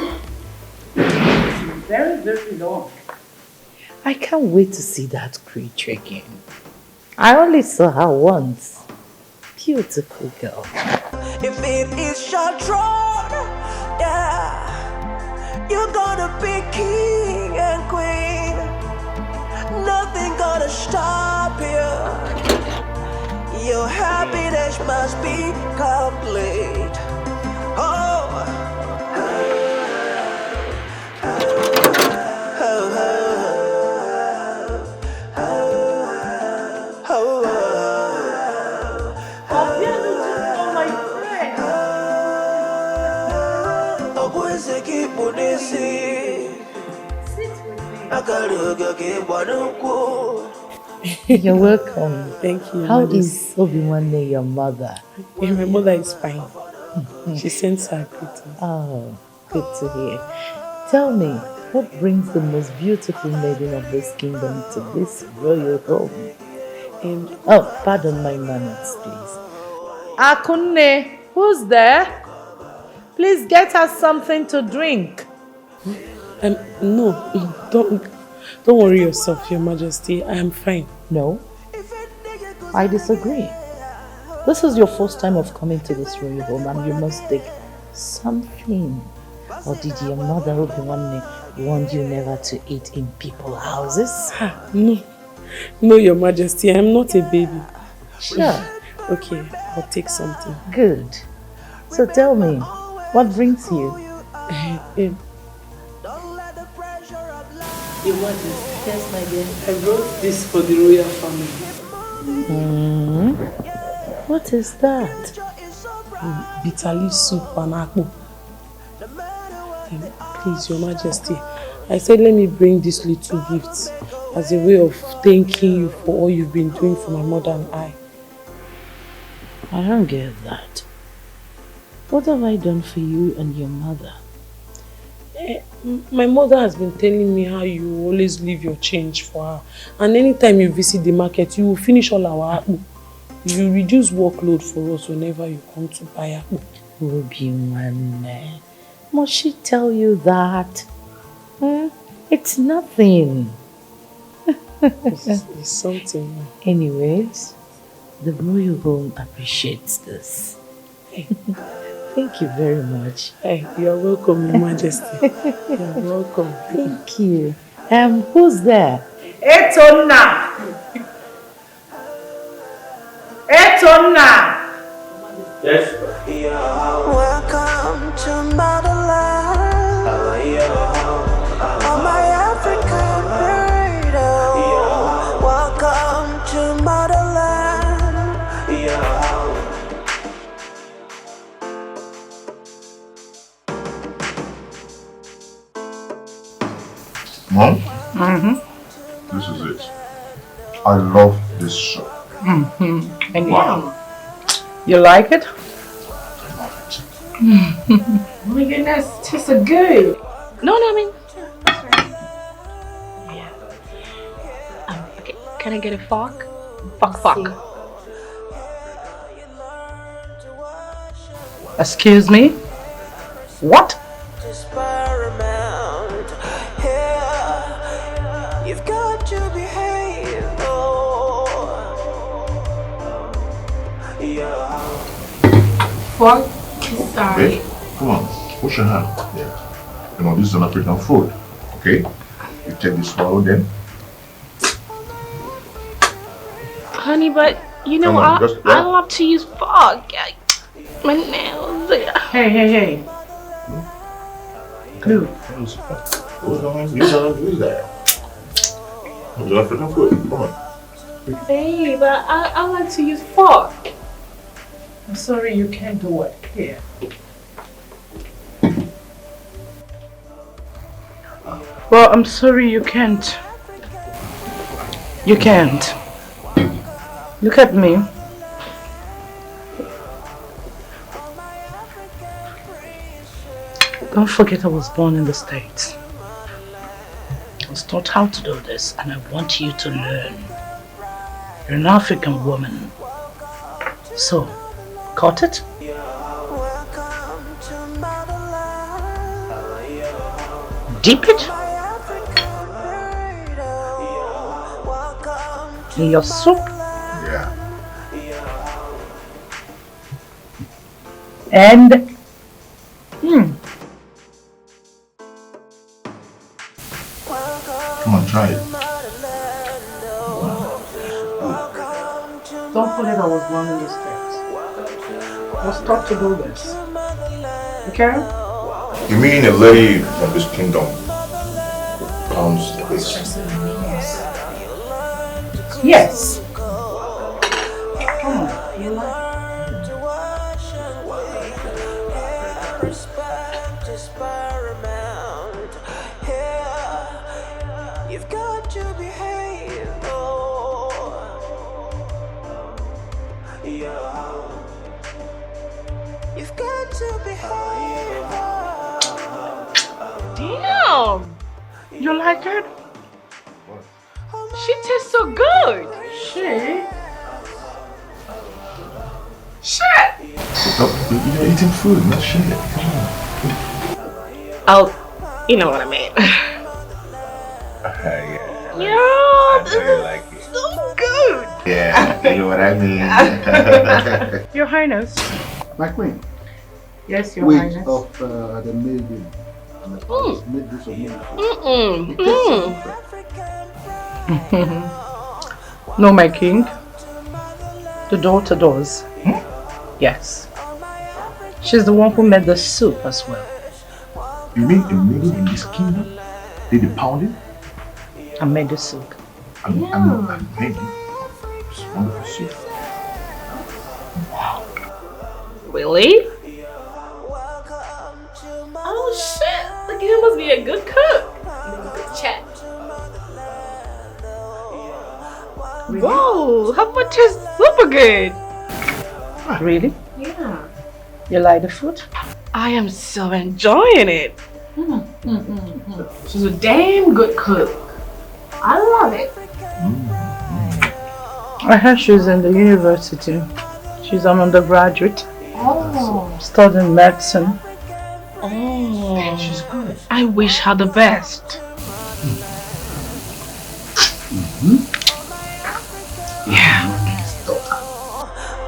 It's been very, very long. I can't wait to see that creature again. I only saw her once. Beautiful girl. If it is your throne, yeah, you're gonna be king and queen. Nothing gonna stop you. Your happiness must be complete. You're welcome. Thank you. How is Obiwane, your mother? Yeah, my mother is fine. She sends her greetings. Oh, good to hear. Tell me, what brings the most beautiful maiden of this kingdom to this royal home? Oh, pardon my manners, please. Akunne, who's there? Please get us something to drink. No, don't. Don't worry yourself, Your Majesty. I am fine. No, I disagree. This is your first time of coming to this royal home and you must take something. Or did your mother warn you never to eat in people's houses? No. No, Your Majesty, I am not a baby. Sure. Okay, I'll take something. Good. So tell me, what brings you? Your Majesty, yes, my dear. I wrote this for the royal family. What is that? Bitter leaf soup and apple. Please, Your Majesty, I said let me bring these little gifts as a way of thanking you for all you've been doing for my mother and I. I don't get that. What have I done for you and your mother? My mother has been telling me how you always leave your change for her. And anytime you visit the market, you will finish all our apple. You reduce workload for us whenever you come to buy apple. Ruby, must she tell you that? It's nothing. It's something. Anyways, the royal home appreciates this. Thank you very much. Hey, you're welcome, Your Majesty. You're welcome. Thank you. Who's there? Etonna! Etonna! Yes. Welcome to motherland. Oh, my African burrito. Welcome to motherland. Mom? This is it. I love this show. And Wow. you like it? Oh my goodness, it tastes so good. No, I mean, that's right. Yeah. Okay, can I get a fork? Fork. Excuse me? What? Experiment here. You've got to behave. Fork? Sorry. Hey, come on, wash your hand. Yeah. You know, this is an African food. Okay? You take this swallow then. Honey, but you know, Come on, I love to use fork. My nails. Hey. Good. What's going on? You don't do that. It's an African food. Come on. Hey, but I like to use fork. I'm sorry you can't do it here. Well, I'm sorry you can't. You can't. Look at me. Don't forget I was born in the States. I was taught how to do this, and I want you to learn. You're an African woman. So, cut it. Dip it in your soup. Yeah. And Come on, try it. don't forget I was born in the States. Let's start to do this. Okay? You mean a lady from this kingdom pounds this? Yes. Come on. You like You've got to behave. You've got to behave. Damn! You like it? She tastes so good. Shit. You're eating food, not shit. Come on. Oh, you know what I mean. Yeah. Yeah, you know what I mean. Your Highness. My queen. Yes, Your Wait Highness. of the maiden. And the palace made use of me. No, my king. The daughter does. Yes. She's the one who made the soup as well. You mean a maiden in this kingdom did the pounding? I made the soup. I made it. It's wonderful soup. Wow. Really? Oh shit! Look at him, must be a good cook. Good chef. Whoa, how much is super good? Really? Yeah. You like the food? I am so enjoying it. She's a damn good cook. I love it. I heard she's in the university. She's an undergraduate. Oh. Studying medicine. Oh. She's good. I wish her the best. Yeah.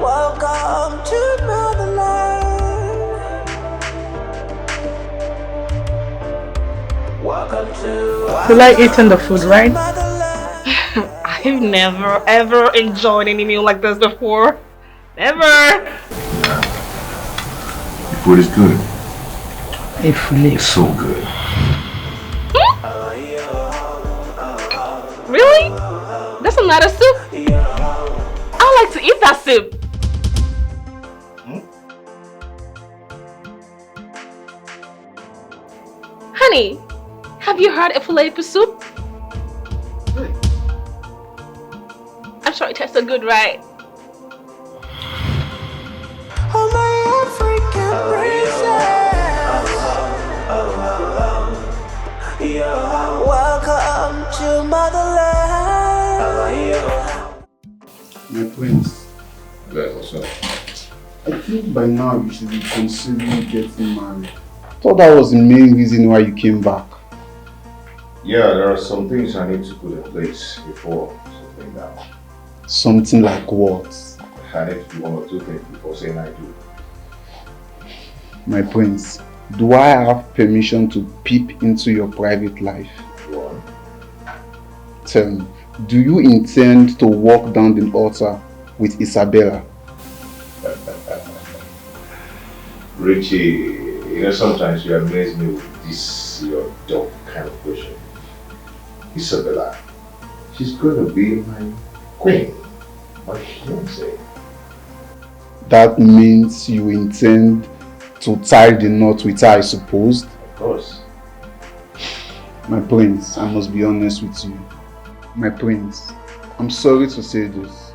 Welcome to motherland. Welcome to. You like eating the food, right? I've never ever enjoyed any meal like this before. Never. The food is good. It's so good. Really? That's not a soup? I like to eat that soup. Honey, have you heard of filet soup? I'm sure it tastes so good, right? Oh, my African princess. Welcome to motherland. My prince. What's up? I think by now you should be considering getting married. I thought that was the main reason why you came back. Yeah, there are some things I need to put in place before settling down. Something like what? I need to do one or two things before saying I do. My prince, do I have permission to peep into your private life? Go on. Tell me, do you intend to walk down the altar with Isabella? Richie, you know, sometimes you amaze me with this, your dumb kind of question. Isabella, she's going to be my queen, my fiancée. That means you intend to tie the knot with her, I suppose? Of course. My prince, I must be honest with you. My prince, I'm sorry to say this.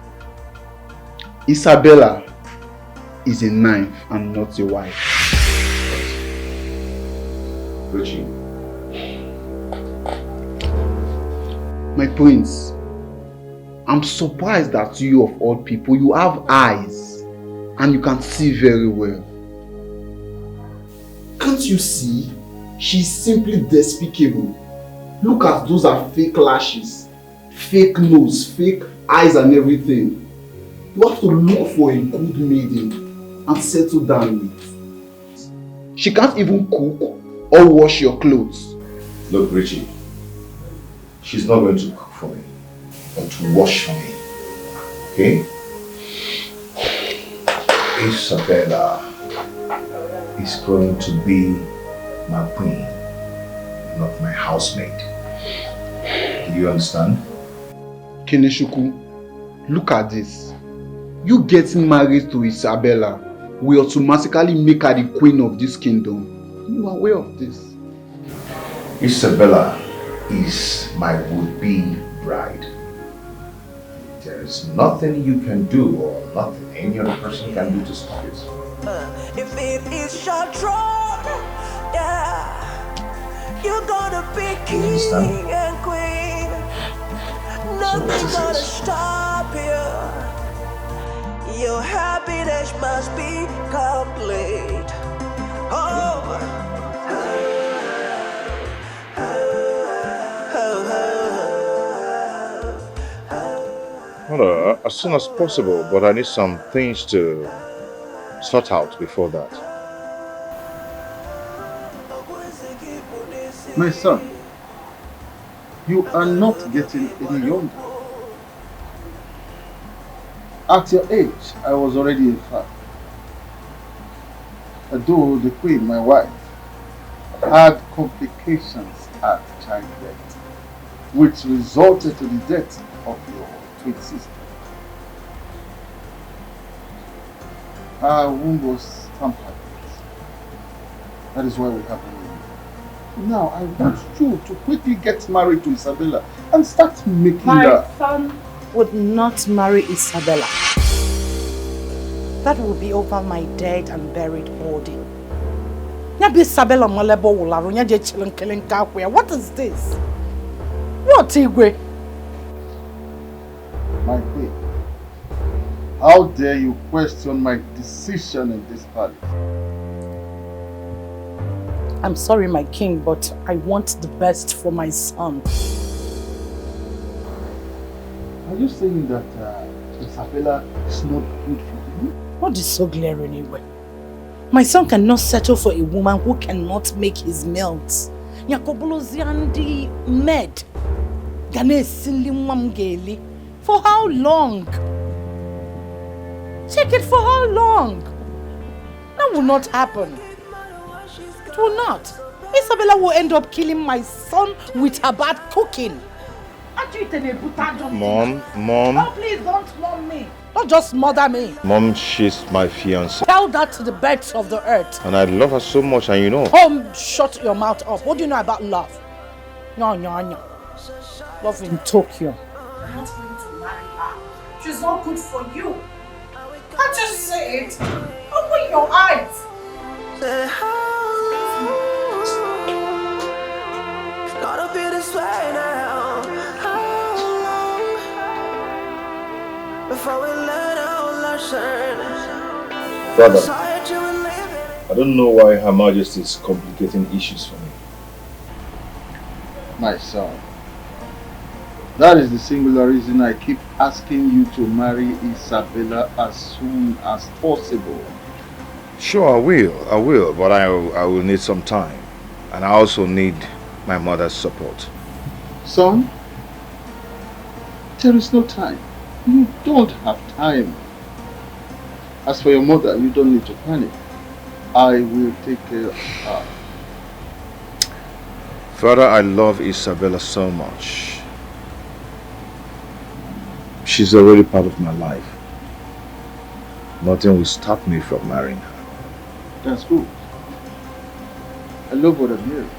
Isabella is a knife and not a wife. Richie. My prince, I'm surprised that you of all people, you have eyes and you can see very well. Can't you see? She's simply despicable. Look at those are fake lashes, fake nose, fake eyes and everything. You have to look for a good maiden and settle down with. She can't even cook or wash your clothes. Look, Richie, she's not going to cook for me, but to wash for me. Okay? Isabella is going to be my queen, not my housemaid. Do you understand? Keneshuku, look at this. You getting married to Isabella will automatically make her the queen of this kingdom. You are aware of this? Isabella is my would-be bride. There is nothing you can do or nothing any other person can do to stop it. If it is your throne, yeah, you're gonna be king and queen. Nothing's gonna stop you. Your happiness must be complete. Oh. Well, as soon as possible, but I need some things to sort out before that. My son, you are not getting any younger. At your age, I was already a father. Although the queen, my wife, had complications at childbirth, which resulted to the death of your twin sister. Her womb was tampered with. That is why we have a baby. Now I want you to quickly get married to Isabella and start making My son would not marry Isabella. That will be over my dead and buried body. What is this? What, Igwe? My queen, how dare you question my decision in this palace? I'm sorry, my king, but I want the best for my son. Are you saying that Isabella is not good for you? What is so glaring, Igwe? My son cannot settle for a woman who cannot make his meals. Yakoboloziandi med. For how long? Check it, for how long? That will not happen. It will not. Isabella will end up killing my son with her bad cooking. Mom. Oh, please don't mom me. Don't just mother me. Mom, she's my fiancée. Tell that to the birds of the earth. And I love her so much, and you know. Oh, shut your mouth up. What do you know about love? No. Love in Tokyo. I'm not going to marry her. She's not good for you. Can't you say it? Open your eyes. It's gotta be this way now. How long before we learn our lesson? Father, I don't know why Her Majesty is complicating issues for me. My son, that is the singular reason I keep asking you to marry Isabella as soon as possible. Sure, I will, but I will need some time. And I also need my mother's support. Son, there is no time. You don't have time. As for your mother, you don't need to panic. I will take care of her. Father, I love Isabella so much. She's already part of my life. Nothing will stop me from marrying her. That's good. I love what I'm hearing.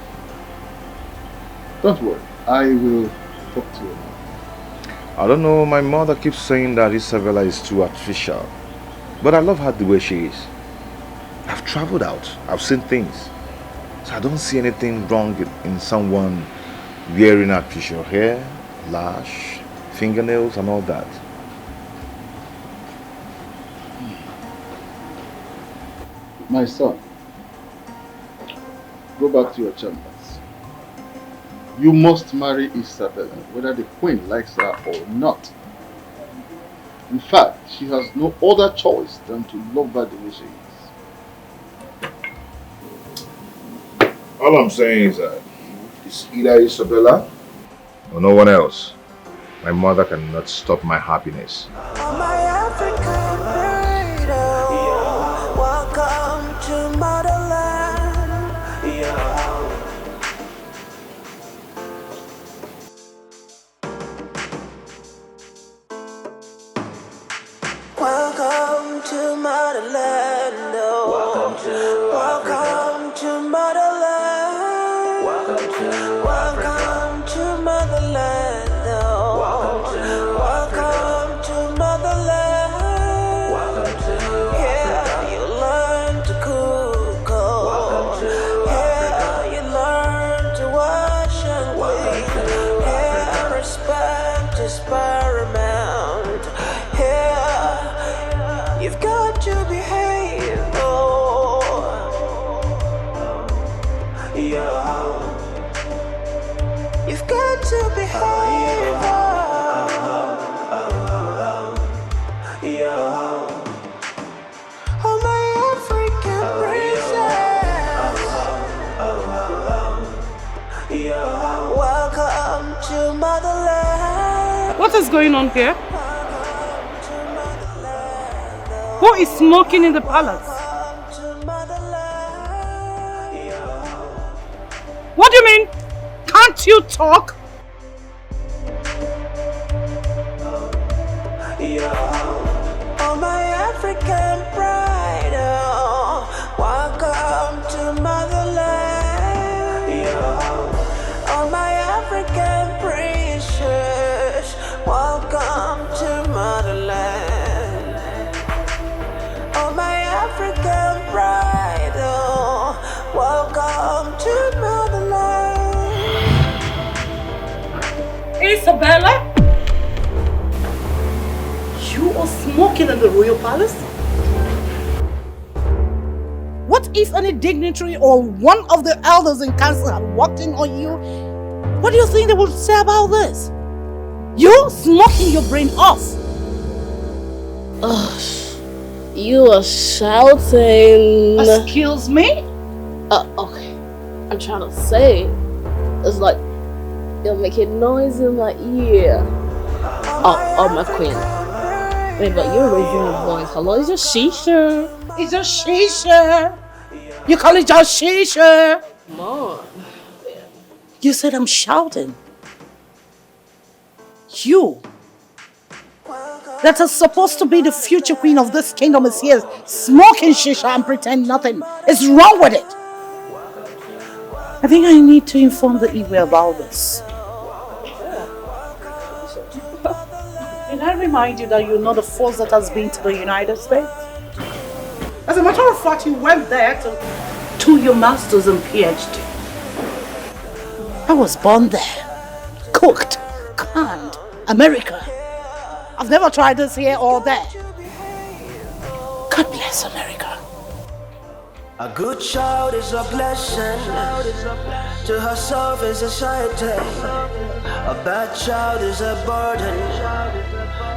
Don't worry, I will talk to her. I don't know, my mother keeps saying that Isabella is too artificial. But I love her the way she is. I've traveled out, I've seen things. So I don't see anything wrong in someone wearing artificial hair, lash, fingernails and all that. My son, go back to your chambers. You must marry Isabella, whether the queen likes her or not. In fact, she has no other choice than to love her the way she is. All I'm saying is that it's either Isabella or no one else. My mother cannot stop my happiness. My African freedom. Welcome to motherland. Welcome to motherland. Welcome to motherland. Welcome to motherland. Welcome to motherland. Yeah, you learn to cook. Yeah, you learn to wash and clean. Yeah, respect is paramount. Yeah, you've got to behave. Oh, yeah. You've got to behave. to motherland. What is going on here? Who is smoking in the palace? What do you mean? Can't you talk? Oh, my African pride, oh, welcome to motherland. Oh, my African precious, welcome to motherland. Oh, my African pride, oh, welcome to motherland. Isabella? You are smoking in the royal palace? What if any dignitary or one of the elders in council had walked in on you? What do you think they would say about this? You smoking your brain off. Ugh, you are shouting. Excuse me? Okay. I'm trying to say. It's like you're making noise in my ear. Oh, my queen. Wait, but you're raising your voice. Hello, it's just shisha. It's just shisha. You call it just shisha? Come on. You said I'm shouting. You, that is supposed to be the future queen of this kingdom, is here smoking shisha and pretend nothing is wrong with it. I think I need to inform the Igwe about this. Did I remind you that you're not the first that has been to the United States? As a matter of fact, you went there to your master's and PhD. I was born there, cooked, canned, America. I've never tried this here or there. God bless America. A good child is a blessing to herself and society. A bad child is a burden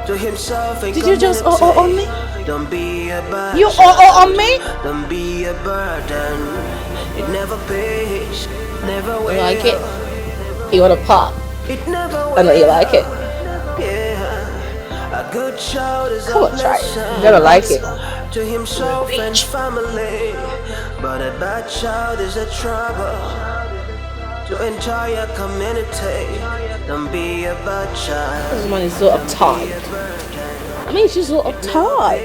to himself and Did you just on me? Don't be a bad You on me? Don't be a burden. It never pays, never will. You like it? You want to pop? It never will. I know you like it. Yeah. A good child is Come a on, try it. blessing You're gonna like it. to himself and family. But a bad child is a trouble to entire community. Don't be a bad child. This man is so uptight. I mean, she's so uptight.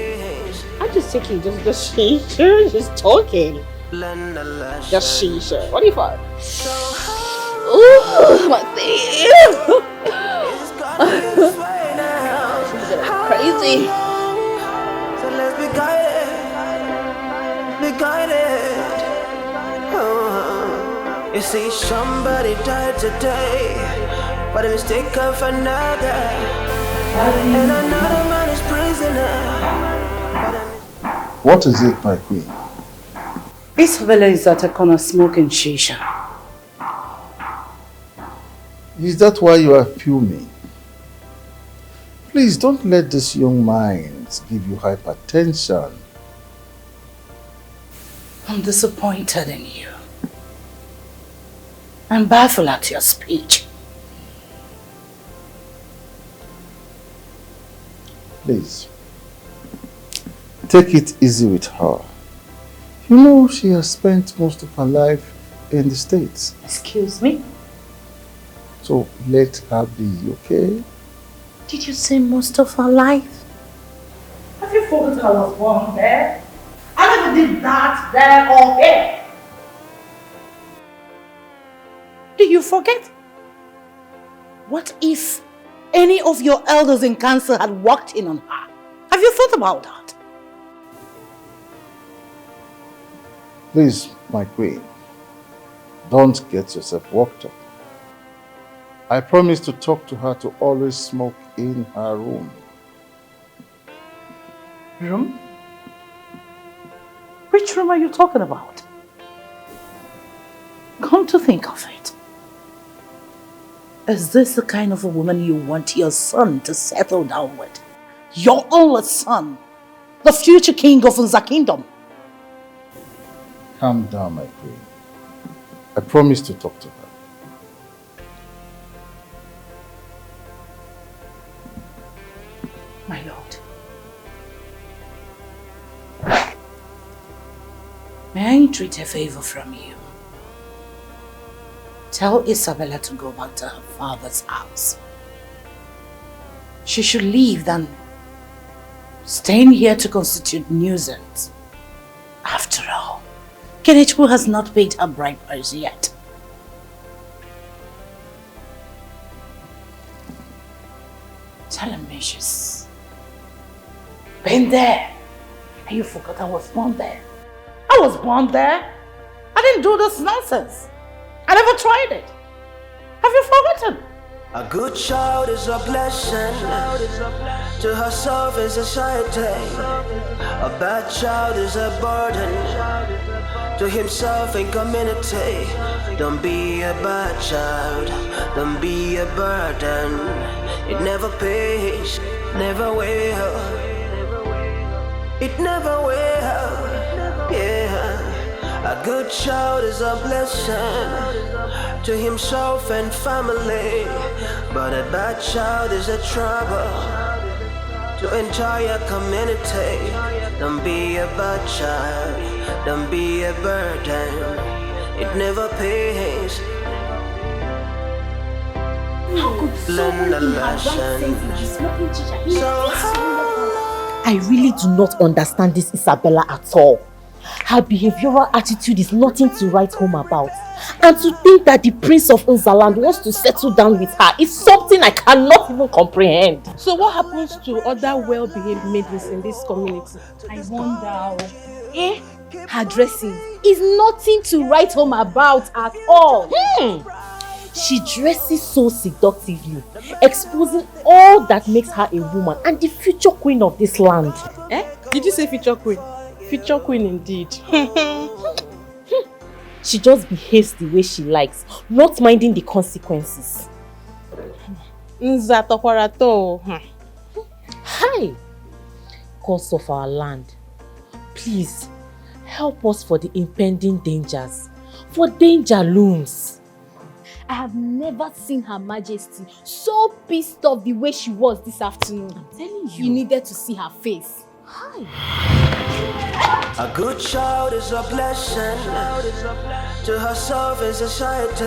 I'm just thinking, just shisha, just talking. Just shisha. What do you find? Ooh, my thing. She's crazy. So let's be guided. Be guided. You see, somebody died today by the mistake of another, and another man is prisoner. What is it, my queen? Isabella is at a corner smoking shisha. Is that why you are fuming? Please don't let this young mind give you hypertension. I'm disappointed in you. I'm baffled at your speech. Please, take it easy with her. You know she has spent most of her life in the States. Excuse me? So let her be, okay? Did you say most of her life? Have you forgotten I was born there? I never did that there or here. Do you forget? What if any of your elders in council had walked in on her? Have you thought about that? Please, my queen, don't get yourself worked up. I promise to talk to her to always smoke in her room. Room? Which room are you talking about? Come to think of it, is this the kind of a woman you want your son to settle down with? Your only son, the future king of the kingdom. Calm down, my queen. I promise to talk to her. My lord. May I entreat a favor from you? Tell Isabella to go back to her father's house. She should leave than staying here to constitute nuisance. After all, Kenechbu has not paid her bride price yet. Tell him she's been there. And you forgot I was born there. I was born there. I didn't do this nonsense. I never tried it. Have you forgotten? A good child is a blessing. To herself is a society. A bad child is a burden. To himself and community. Don't be a bad child. Don't be a burden. It never pays. Never will. It never will. Yeah. A good child is a blessing to himself and family, but a bad child is a trouble to entire community. Don't be a bad child, don't be a burden. It never pays. Learn a lesson. I really do not understand this Isabella at all. Her behavioral attitude is nothing to write home about. And to think that the Prince of Unzaland wants to settle down with her is something I cannot even comprehend. So what happens to other well-behaved maidens in this community? I wonder. Her dressing is nothing to write home about at all. She dresses so seductively, exposing all that makes her a woman and the future queen of this land. Did you say future queen? Future queen indeed. She just behaves the way she likes, not minding the consequences. Hi! Cause of our land, please help us for the impending dangers. For danger looms. I have never seen Her Majesty so pissed off the way she was this afternoon. I'm telling you. You needed to see her face. A good child is a blessing to herself and society.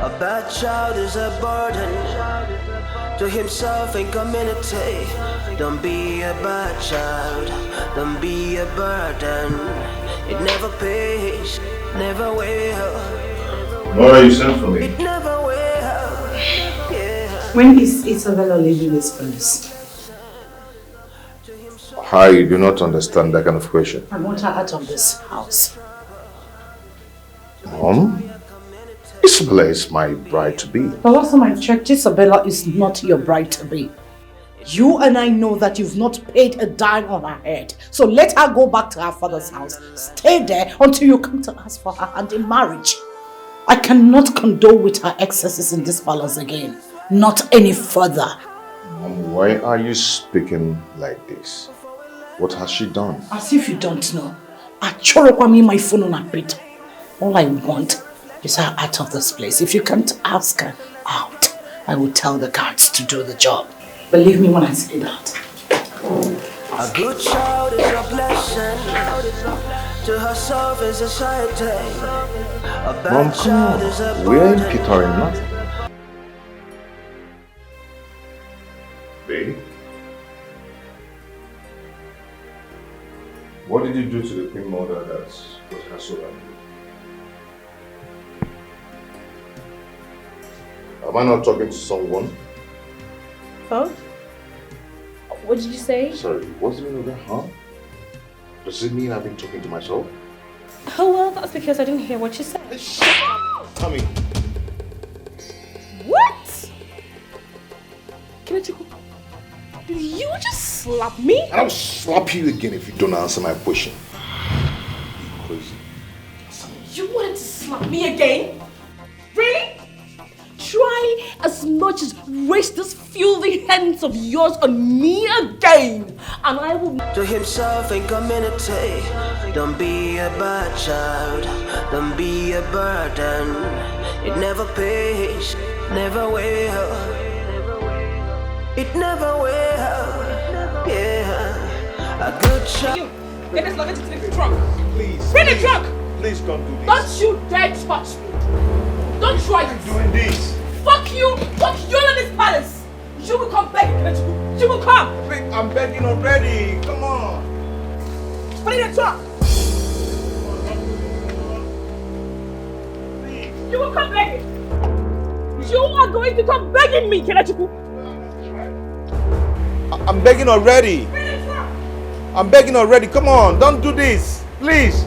A bad child is a burden to himself and community. Don't be a bad child, don't be a burden. It never pays, never will. Laura, you sent for me. It never will. Yeah. When is Isabella leaving this place? I do not understand that kind of question. I want her out of this house. Mom, Isabella is my bride-to-be. The last time I checked, Isabella is not your bride-to-be. You and I know that you've not paid a dime on her head. So let her go back to her father's house. Stay there until you come to ask for her hand in marriage. I cannot condole with her excesses in this palace again. Not any further. Mom, why are you speaking like this? What has she done? As if you don't know. Achorokwami my phone on her pit. All I want is her out of this place. If you can't ask her out, I will tell the guards to do the job. Believe me when I say that. A good child is a blessing to herself and society. A bad Mom, come child is a on. We ain't burden. Peter in nothing. Babe? What did you do to the queen mother that got her so angry? Am I not talking to someone? Huh? What did you say? Sorry, what's the meaning of that, huh? Does it mean I've been talking to myself? Oh, well, that's because I didn't hear what you said. Tommy! What? Can I take... Did you just slap me? And I'll slap you again if you don't answer my question. Crazy. You wanted to slap me again? Really? Try as much as raise those filthy hands of yours on me again, and I will... To himself and community. Don't be a bad child, don't be a burden. It never pays, never will. It never will. yeah, yeah. A good child. Get this luggage into the trunk. Please. Bring the trunk. Please don't do this. Don't you dare touch me. Don't try it. I'm doing this. Fuck you. Fuck you in this palace. You will come begging. You will come. Wait, I'm begging already. Come on. Put it in the trunk. You will come begging. You are going to come begging me, Kelechiku. I'm begging already. I'm begging already. Come on, don't do this. Please.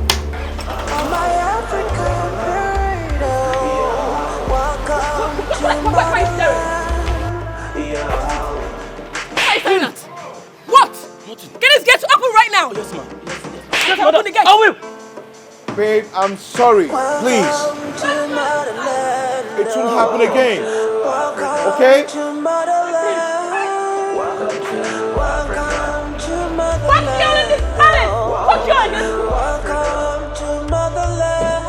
What? Get this gate open right now. Yes, ma'am. Yes, open the gate. I will. Babe, I'm sorry. Please. It won't happen again. Okay? Fuck you in this palace. Fuck you in this. Welcome to motherland.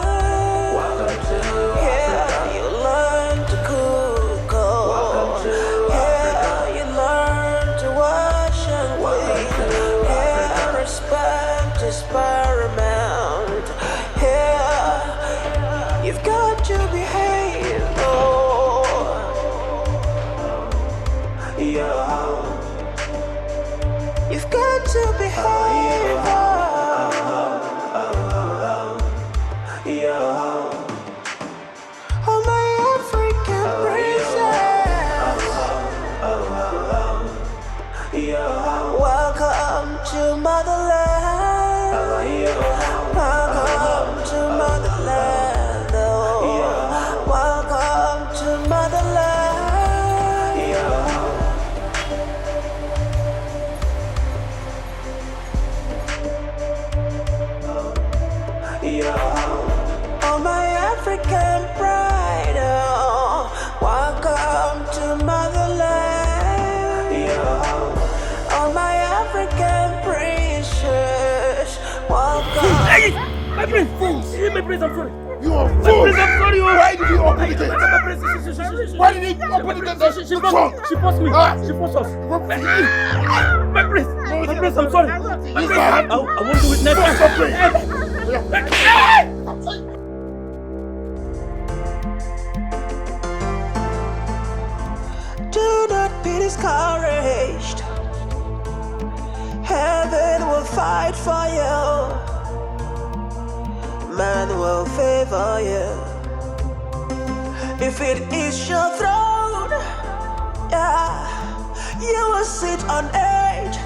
Yeah, you learn to cook. Yeah, you learn to wash and clean. Yeah, respect is paramount. Yeah, you've got to behave. Oh, yeah. You've got to behave. Oh, my African princess. Welcome to motherland. Welcome to motherland. Oh, welcome to motherland. Oh, my African pride, oh, welcome to motherland. Oh, my African princess, welcome. Hey, my prince, my prince, I'm sorry. You are My fool! prince, I'm sorry. Why did you open the gate? My prince, Why did you open the gate? She forced me. She forced us. My prince, I'm sorry. My prince, I won't do it next time. Do not be discouraged. Heaven will fight for you. Man will favor you. If it is your throne, yeah, you will sit on it.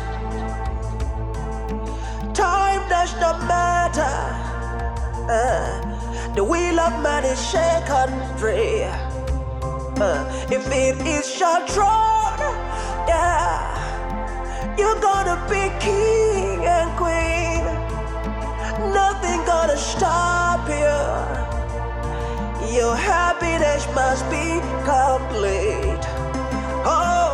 Time does not matter. The will of man is shaken free. If it is your throne, yeah, you're gonna be king and queen. Nothing gonna stop you. Your happiness must be complete. Oh.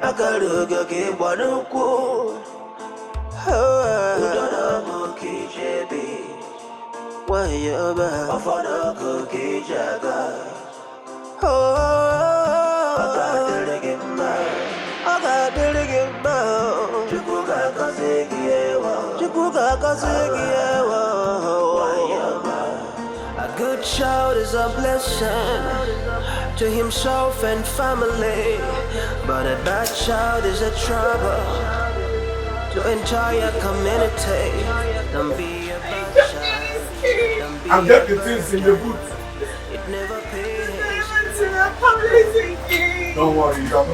Akaluga ke bwanuku udana mukijebi wayaba afana kukijaga agadelegema chukuka kasegiewa wayaba. A good child is a blessing to himself and family, but a bad child is a trouble to entire community. Don't be a bad child. I'm getting the things in the boot. It never pays. Don't worry, you don't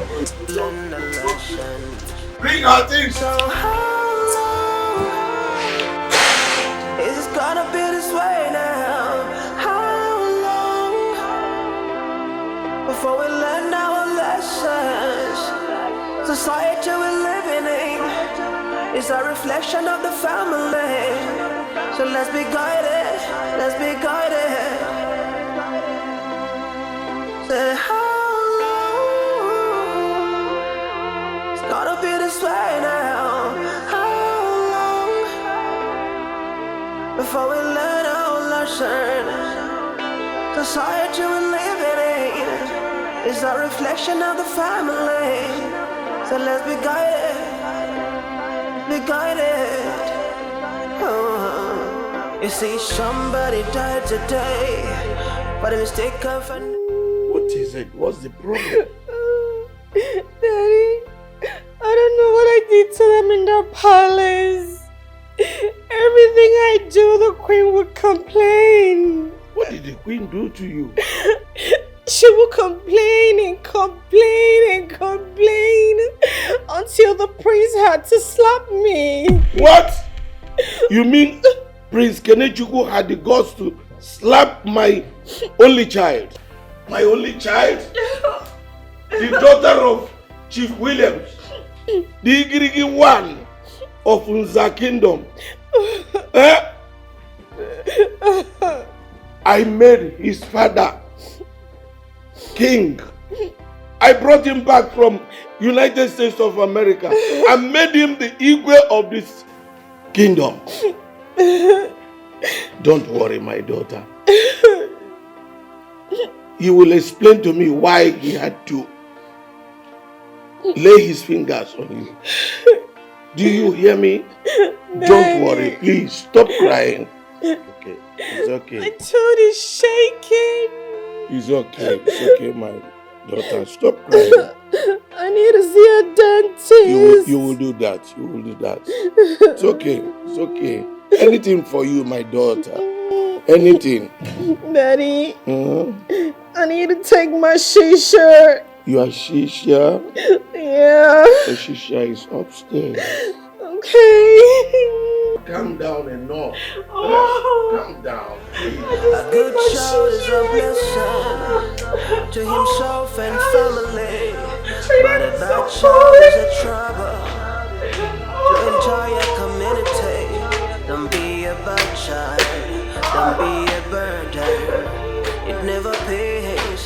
bring our things. So how long is it gonna be this way now? How long before we learn our lessons? Society we're living in is a reflection of the family. So let's be guided, let's be guided. Say how Society we're living in is a reflection of the family. So let's be guided, be guided. You see, somebody died today, but a mistake of an... What is it? What's the problem? Daddy, I don't know what I did to them in the palace. Everything I do, the queen would complain. What did the queen do to you? She would complain and complain and complain until the prince had to slap me. What? You mean Prince Kenechukwu had the guts to slap my only child? My only child? The daughter of Chief Williams, the Igirigi one of Unza Kingdom. Eh? I made his father king. I brought him back from United States of America and made him the Igwe of this kingdom. Don't worry, my daughter. He will explain to me why he had to lay his fingers on you. Do you hear me? Don't worry, please. Stop crying. Okay, it's okay. My tooth is shaking. It's okay. It's okay, my daughter. Stop crying. I need to see a dentist. You will do that. You will do that. It's okay. It's okay. Anything for you, my daughter. Anything. Daddy, I need to take my shisha. Your shisha? Yeah. The shisha is upstairs. Okay. Calm down enough. Calm down, please. A good child is a blessing to himself and family, but a bad child is a trouble to entire community. Don't be a bad child, don't be a burden, it never pays.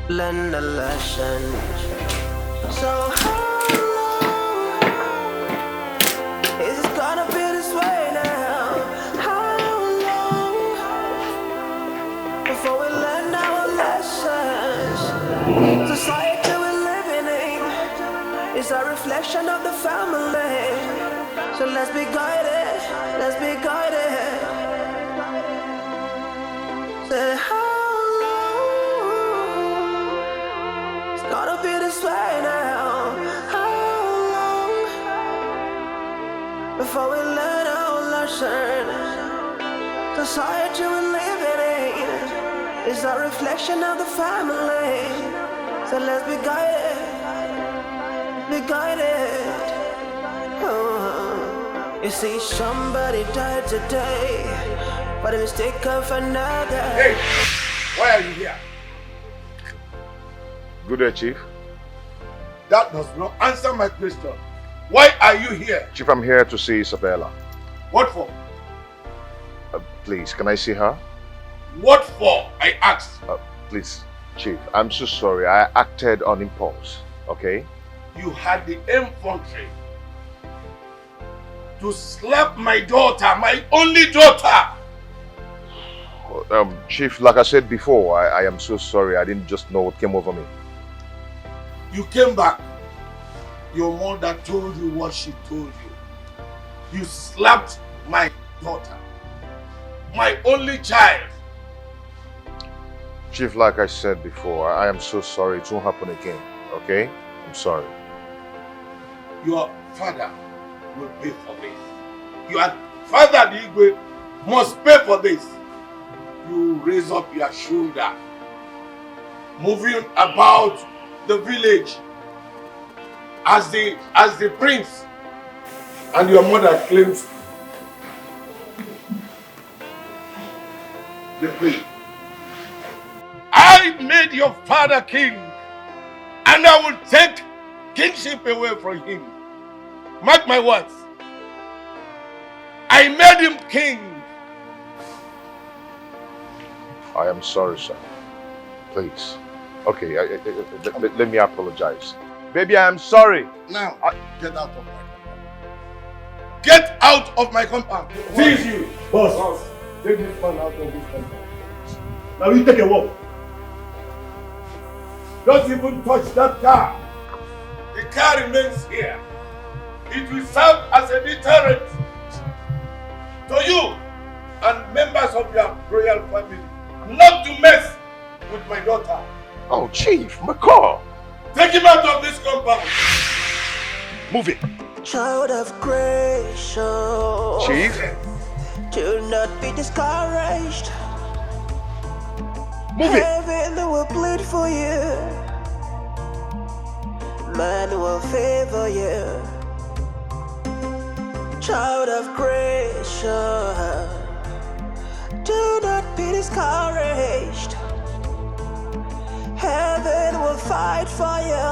Learn the lesson. So how long is it gonna be this way now? How long before we learn our lessons? Society we're living in is a reflection of the family. So let's be guided, let's be guided. Say how gotta be this way now. How long before we learn our lesson? Society we're living in is a reflection of the family. So let's be guided, be guided. You see, somebody died today, but a mistake of another. Hey, why are you here? Good day, Chief. That does not answer my question. Why are you here? Chief, I'm here to see Isabella. What for? Please, can I see her? What for? I asked. Please, Chief, I'm so sorry. I acted on impulse, okay? You had the infantry to slap my daughter, my only daughter. Chief, like I said before, I am so sorry. I didn't just know what came over me. You came back. Your mother told you what she told you. You slapped my daughter, my only child. Chief, like I said before, I am so sorry. It won't happen again, okay? I'm sorry. Your father will pay for this. Your father, the Igwe, must pay for this. You raise up your shoulder, moving about the village as the prince, and your mother claims the queen. I made your father king, and I will take kingship away from him. Mark my words. I made him king. I am sorry, sir. Please. Okay, let me apologize. Baby, I am sorry. Now, get out of my compound. Get out of my compound. Seize you. Boss. Take this man out of this country. Now you take a walk. Don't even touch that car. The car remains here. It will serve as a deterrent to you and members of your royal family not to mess with my daughter. Oh, Chief, my car. Take him out of this compound. Move it. Child of grace, oh, Chief. do not be discouraged. Move it. Heaven will plead for you. Man will favor you. Child of grace, oh, do not be discouraged. Heaven will fight for you.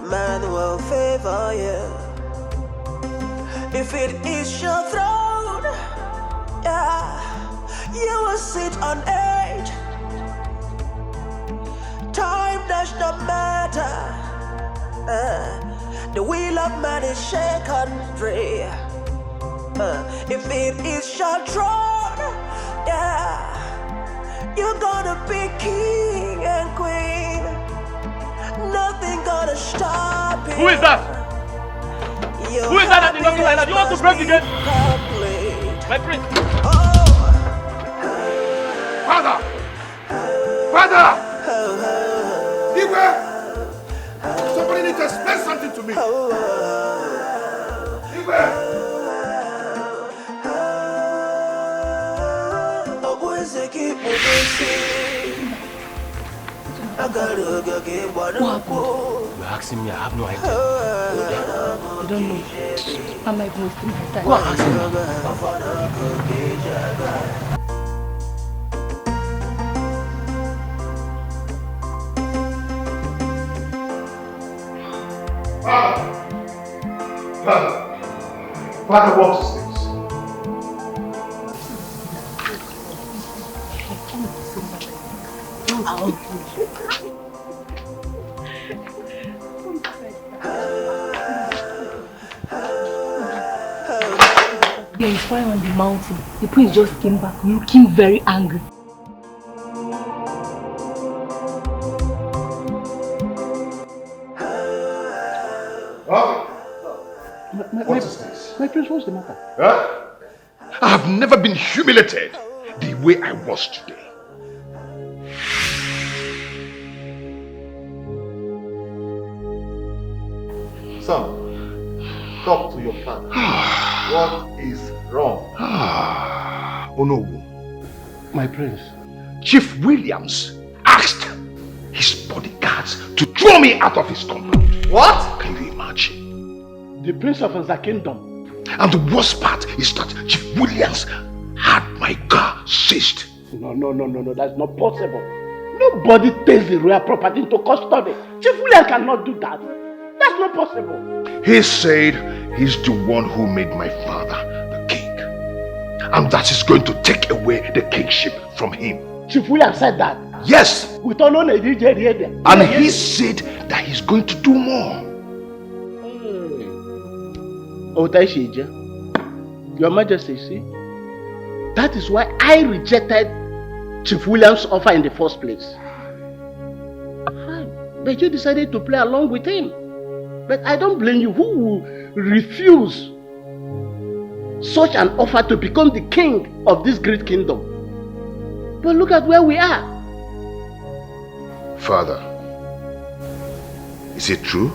Man will favor you. If it is your throne, yeah, you will sit on it. Time does not matter. The will of man is shaken free. If it is your throne, yeah, you're gonna be king and queen. Nothing gonna stop you. Who is that? Who is that is knocking like that? You want to break the gate? My prince. Father! Father! Igwe! Somebody needs to explain something to me. Igwe! What happened? You're asking me, I have no idea. I don't know. I'm like wasting my time. Go and ask him. Father, what is this? There is fire on the mountain. The prince just came back looking very angry. What is this? My prince, what's the matter? Huh? I have never been humiliated the way I was today. Son, talk to your father. What is wrong? Onowu. My prince. Chief Williams asked his bodyguards to throw me out of his compound. What? Can you imagine? The prince of the kingdom. And the worst part is that Chief Williams had my car seized. No, that's not possible. Nobody takes the royal property into custody. Chief William cannot do that. That's not possible. He said he's the one who made my father the king. And that is going to take away the kingship from him. Chief William said that? Yes. With all the And he said that he's going to do more. Your Majesty, see? That is why I rejected Chief William's offer in the first place. But you decided to play along with him. But I don't blame you. Who will refuse such an offer to become the king of this great kingdom? But look at where we are. Father, is it true?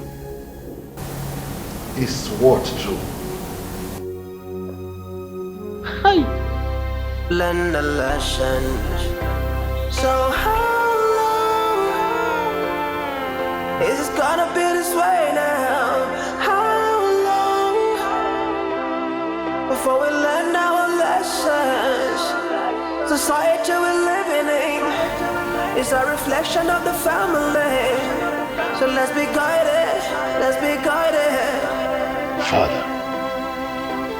Is what true? Hi. Learn a lesson. So how long is it gonna be this way now? How long before we learn our lessons? Society we're living in is a reflection of the family. So let's be guided. Let's be guided. Father,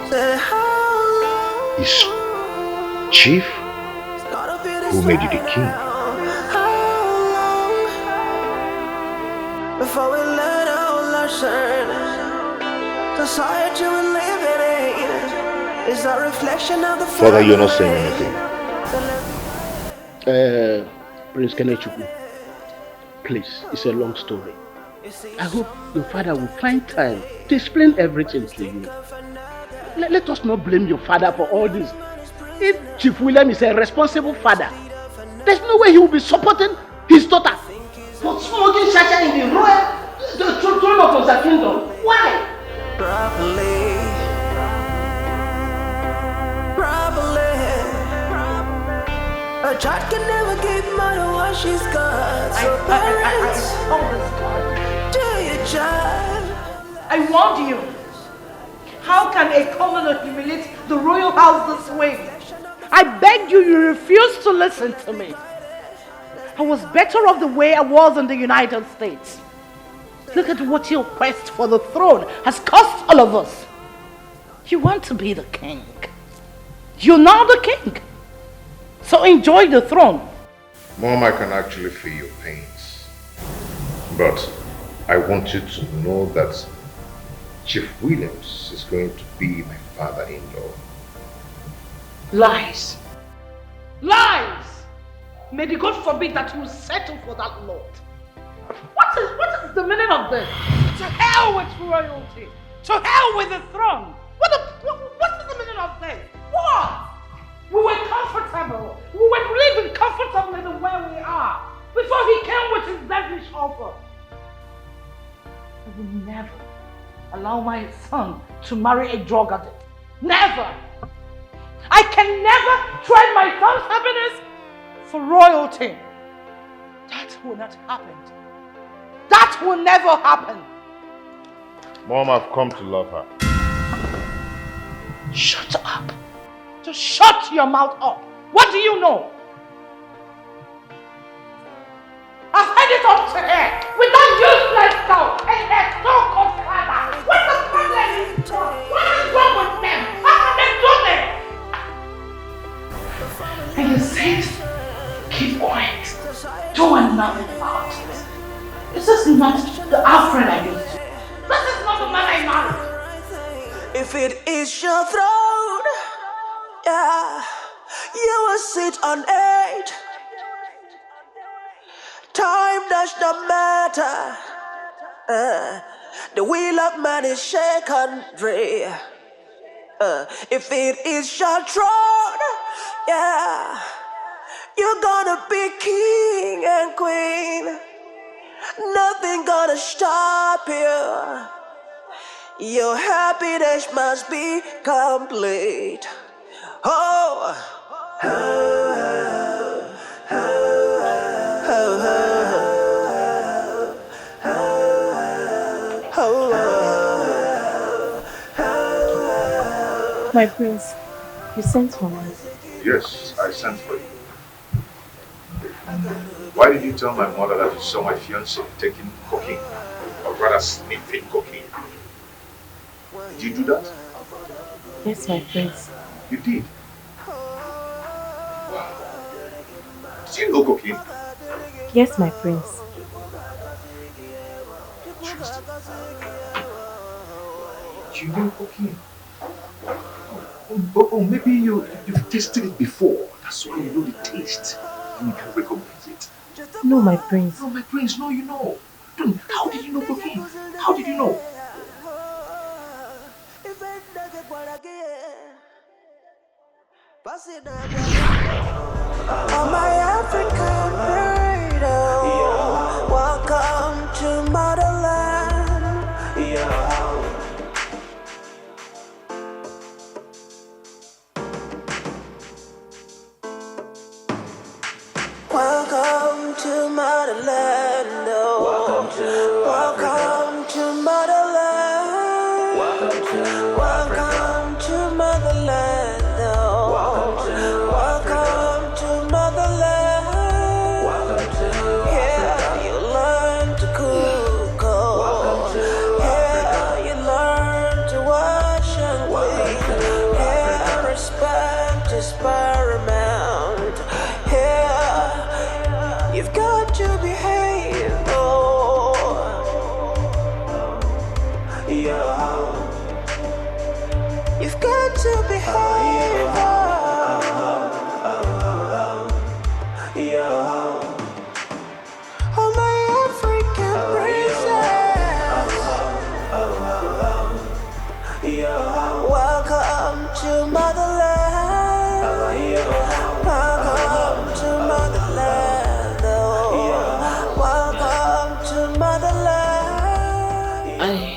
Say how long is Chief who made you the king? before we learn our lesson? Society we're living in is a reflection of the Father, you're not saying anything. Prince Kenechukwu, please, it's a long story. I hope your father will find time to explain everything to you. Let us not blame your father for all this. If Chief William is a responsible father, there's no way he will be supporting his daughter for smoking shacha in the throne of the kingdom. Why? Properly. A child can never give mother what she's got. So parents, do your job. I warned you. How can a commoner humiliate the royal house this way? I begged you, you refused to listen to me. I was better off the way I was in the United States. Look at what your quest for the throne has cost all of us. You want to be the king. You're now the king. So enjoy the throne. Mom, I can actually feel your pains. But I want you to know that Chief Williams is going to be my father-in-law. Lies. Lies! May the God forbid that you settle for that Lord. What is the meaning of this? To hell with royalty. To hell with the throne. What is the meaning of this? What? We were comfortable. We were living comfortably the way we are before he came with his devilish offer. I will never allow my son to marry a drug addict. Never. I can never trade my son's happiness for royalty. That will not happen. That will never happen. Mom, I've come to love her. Shut up. Just shut your mouth up. What do you know? I've had it up to her with that useless dog and her so-called father. What's the problem is? What is wrong with them? How can they do this? And you say, keep quiet. Doing nothing about it. This is not the Alfred I used to. This is not the man I married. If it is your throne, yeah, you will sit on it. Time does not matter. The wheel of man is shaken free. If it is your throne, yeah, you're gonna be king and queen. Nothing gonna stop you. Your happiness must be complete. Oh, oh, oh, My prince, you sent for me. Yes, I sent for you. Why did you tell my mother that you saw my fiancé taking cocaine? Or rather sniffing cocaine? Did you do that? Yes, my prince. You did? Wow. Did you know cocaine? Yes, my prince. You know cocaine? Oh, maybe you've tasted it before. That's why you know the taste. And you can recognize it. No, my prince. No, my prince, no, you know. How did you know cocaine? How did you know? Oh, my African burrito. Welcome to motherland. Welcome to motherland. Welcome to motherland. Welcome to motherland. Welcome to motherland. Yeah, you learn to cook. Yeah, you learn to wash and clean. Yeah, respect is paramount. Yeah, you've got to behave. Oh, yeah, you've got to behave.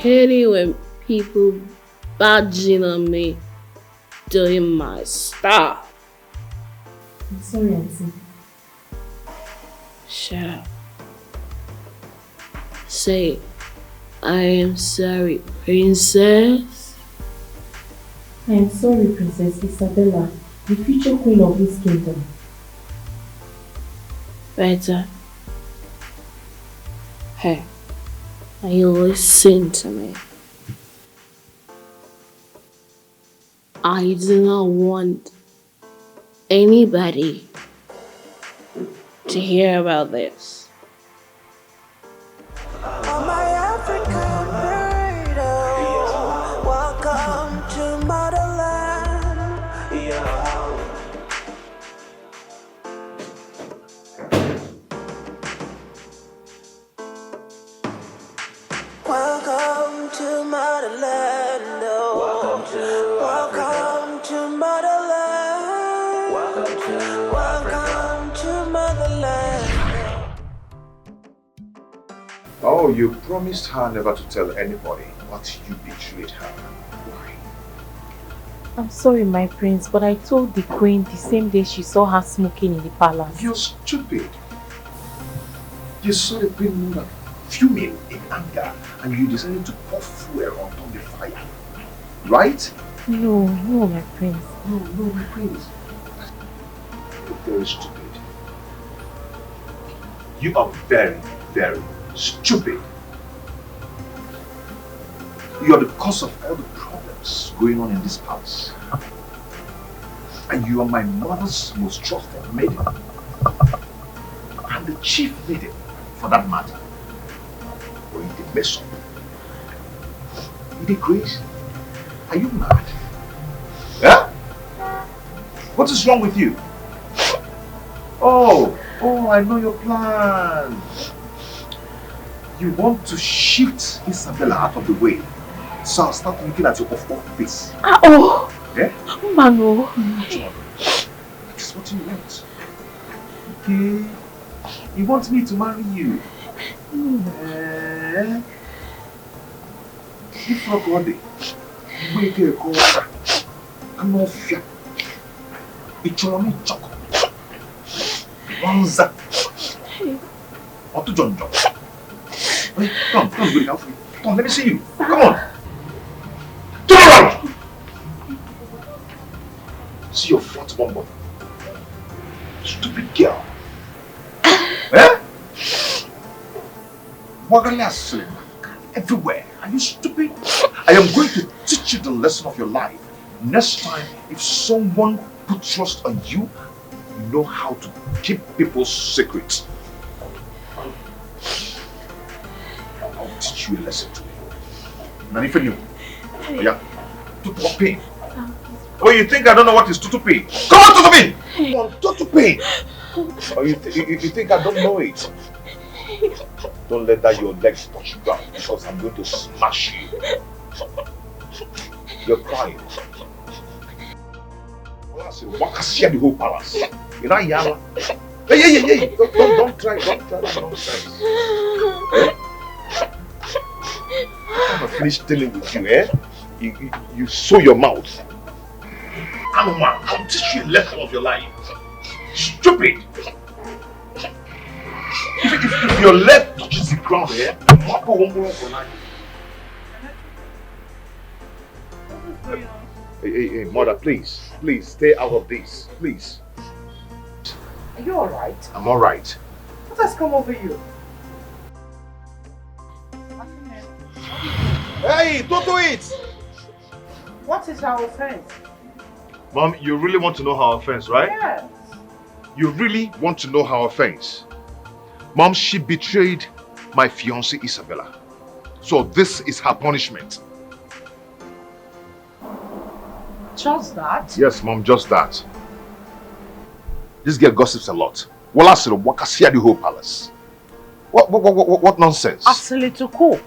hate it when people badging on me doing my stuff. I'm sorry, Auntie. Shut up. Say, I am sorry, princess. I am sorry, Princess Isabella, the future queen of this kingdom. Better. Hey, are you listening to me? I do not want anybody to hear about this. Welcome to motherland. Welcome to motherland. Welcome to motherland. Welcome to motherland. Oh, you promised her never to tell anybody, but you betrayed her. Why? I'm sorry, my prince, but I told the queen the same day she saw her smoking in the palace. You're stupid. You saw the queen move like fuming in anger, and you decided to pour fuel on the fire. Right? No, my prince. No, my prince. You're very stupid. You are very, very stupid. You are the cause of all the problems going on in this palace. And you are my mother's most trusted maiden. And the chief maiden, for that matter. Or you did mess up. You did crazy. Are you mad? Yeah? What is wrong with you? Oh, I know your plan. You want to shift Isabella out of the way. So I'll start looking at your off face. Yeah? Mano. That is what you want. Okay. You want me to marry you? If not God, we get a call. I'm not fair. It's your own chocolate. Wanza. Or to John John. Come, good enough. Come on, let me see you. Come on. Turn around. See your flat bum. Stupid girl. Eh? Wagalas everywhere. Are you stupid? I am going to teach you the lesson of your life. Next time, if someone puts trust on you, you know how to keep people's secrets. I'll teach you a lesson today. Nani for you? Yeah. Tutupin. Oh, you think I don't know what is tutupin? Come on, tutupin! Come on, tutupin! Oh, you think I don't know it? Don't let that your legs touch the ground because I'm going to smash you. You're crying. Well, I said, Wakasia the whole palace. You're not yalla. Hey. Don't try. Hey? I'm finished dealing with you, eh? You sew your mouth. I'll teach you a lesson of your life. Stupid! If your leg touches the ground, eh? Hey, mother, please, stay out of this, please. Are you alright? I'm alright. What has come over you? Hey, don't do it! What is our offense? Mom, you really want to know her offense, right? Yes. You really want to know her offense? Mom, she betrayed my fiancée Isabella. So this is her punishment. Just that? Yes, Mom, just that. This girl gossips a lot. Well, I said, Wakasia the whole palace. What nonsense? Actually, to cool.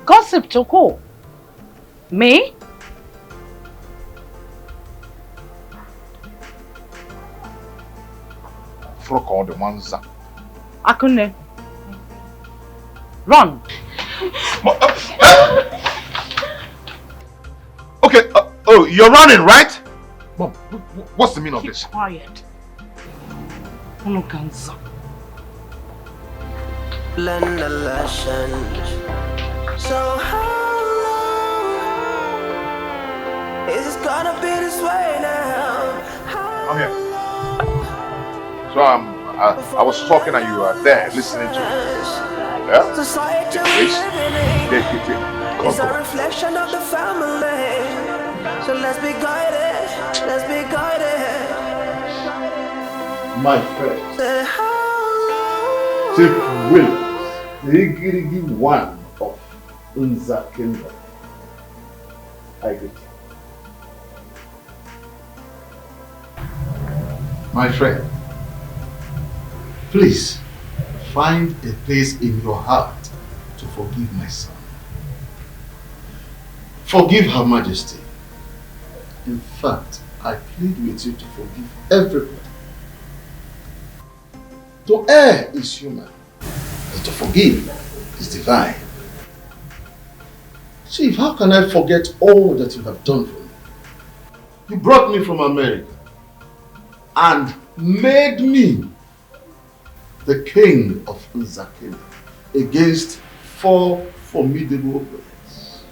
Gossip to cool. Me? Frog on the ones. Akune. Run. You're running, right? Mom, what's the meaning of this? Keep quiet. Unukanza. Learn the lessons. So how long is this gonna be this way now? Come here. So I was talking and you were there listening to me. Yeah? Society Please. we living in Come is a on. reflection of the family. So let's be guided. Let's be guided. My friend, Say how long? Chief Williams, the Igirigi one of Nza Kingdom. I greet you. My friend, please find a place in your heart to forgive my son. Forgive Her Majesty. In fact, I plead with you to forgive everybody. To err is human, but to forgive is divine. Chief, how can I forget all that you have done for me? You brought me from America and made me the king of Nzakina against 4 formidable opponents.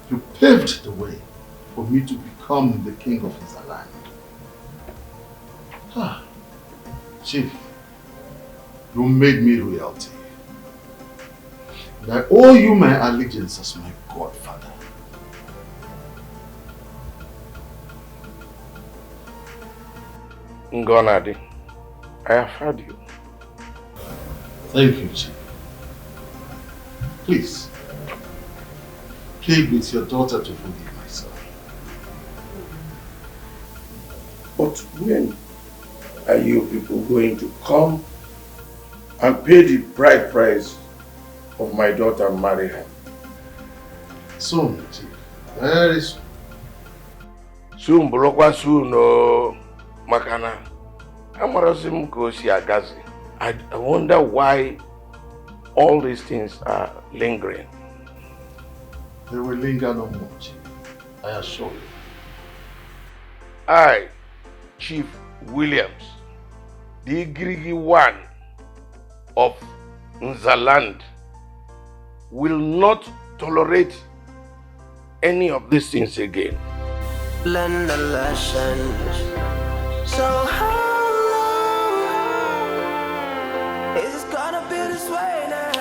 You paved the way for me to become the king of Nzaland. Chief, you made me royalty. And I owe you my allegiance as my godfather. Ngonadi, I have heard you. Thank you, Chief. Please, plead with your daughter to forgive my son. But when are you people going to come and pay the bride price of my daughter and marry her? Soon, Chief. Very soon. Soon, Brokwa soon, no, Makana. Amarasim Kosi Agazi. I wonder why all these things are lingering. They will linger no more, Chief. I assure you. I, Chief Williams, the Igirigi one of Nzaland, will not tolerate any of these things again. Learn the lessons. So how long is this gonna be this way now?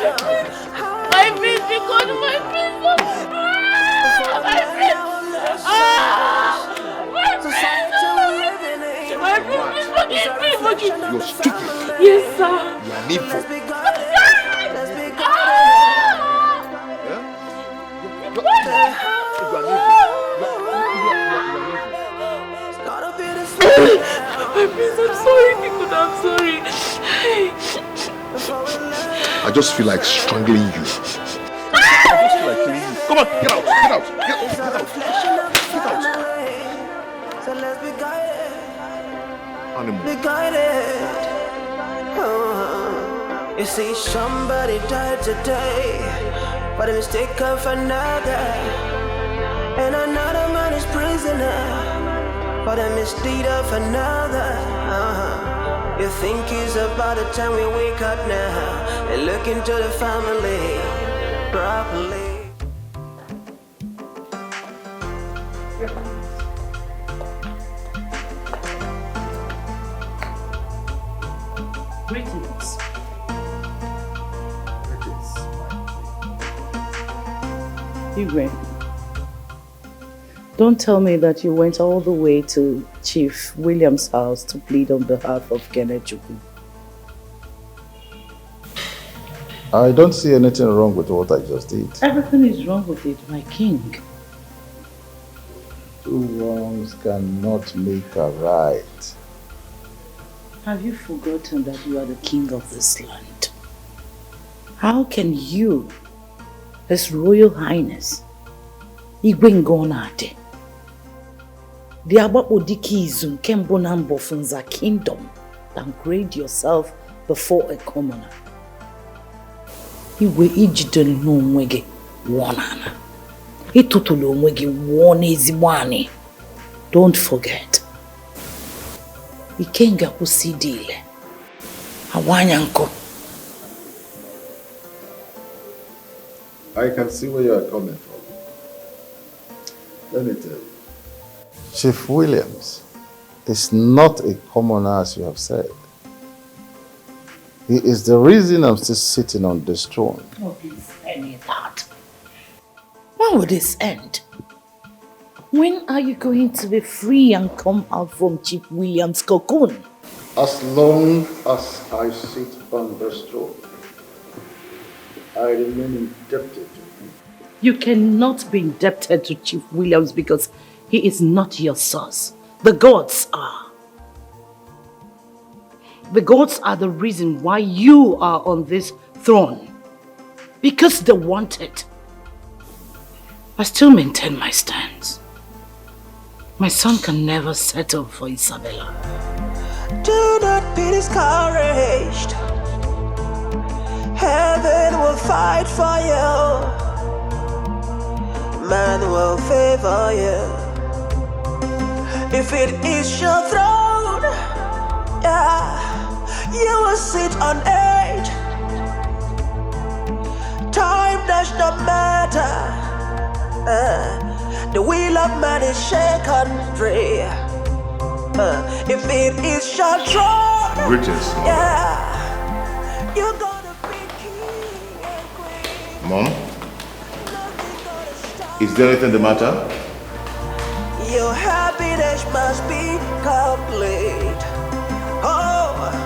My face, because my face, my face, You're stupid. Yes, sir. You are needful. I'm sorry, Nico, I'm sorry. I just feel like strangling you. I just feel like killing you. Come on, get out, get out, get out, get out. Get out. So let's be guided. Animal. Be guided. You see, somebody died today for the mistake of another, and another man is prisoner for the misdeed of another. You think it's about the time we wake up now and look into the family properly. Greetings. Igwe, don't tell me that you went all the way to Chief Williams' house to plead on behalf of Kenechukwu. I don't see anything wrong with what I just did. Everything is wrong with it, my king. Two wrongs cannot make a right. Have you forgotten that you are the king of this land? How can you, His Royal Highness, Igwe Ngonade, the Abapodiki Izun Kembonambo Funza Kingdom, downgrade yourself before a commoner? Igwe Ijidon Nwege Wanana. Ịtụtụlụ onwe gị wụọ n'ezigbo anị. Don't forget. Ikenga kwụsị dị ile. Awanya nkụ. I can see where you are coming from. Let me tell you. Chief Williams is not a commoner as you have said. He is the reason I'm still sitting on this throne. Oh, please, any that. When will this end? When are you going to be free and come out from Chief Williams' cocoon? As long as I sit on this throne, I remain indebted to him. You cannot be indebted to Chief Williams because he is not your source. The gods are. The gods are the reason why you are on this throne. Because they want it. I still maintain my stance. My son can never settle for Isabella. Do not be discouraged. Heaven will fight for you. Man will favor you. If it is your throne, yeah, you will sit on it. Time does not matter. The will of man is shaken free. If it is your throne, Greetings, Mom. yeah, you're gonna be king and queen. Mom? Is there anything the matter? Your happiness must be complete. Oh.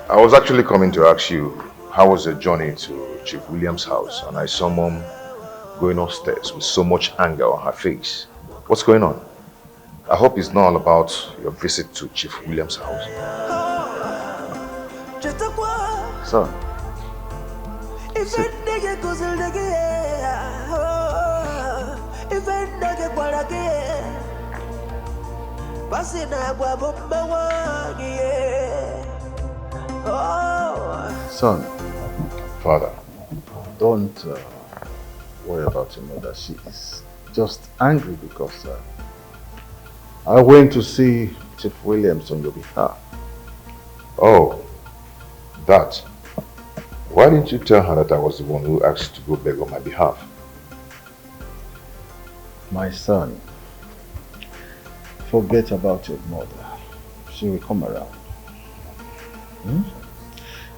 I was actually coming to ask you, how was your journey to Chief Williams' house? And I saw Mom going upstairs with so much anger on her face. What's going on? I hope it's not all about your visit to Chief Williams' house. Son, sit. Son, Father, don't worry about your mother. She is just angry because I went to see Chief Williams on your behalf. Oh, that. Why didn't you tell her that I was the one who asked to go beg on my behalf? My son, forget about your mother. She will come around. Hmm?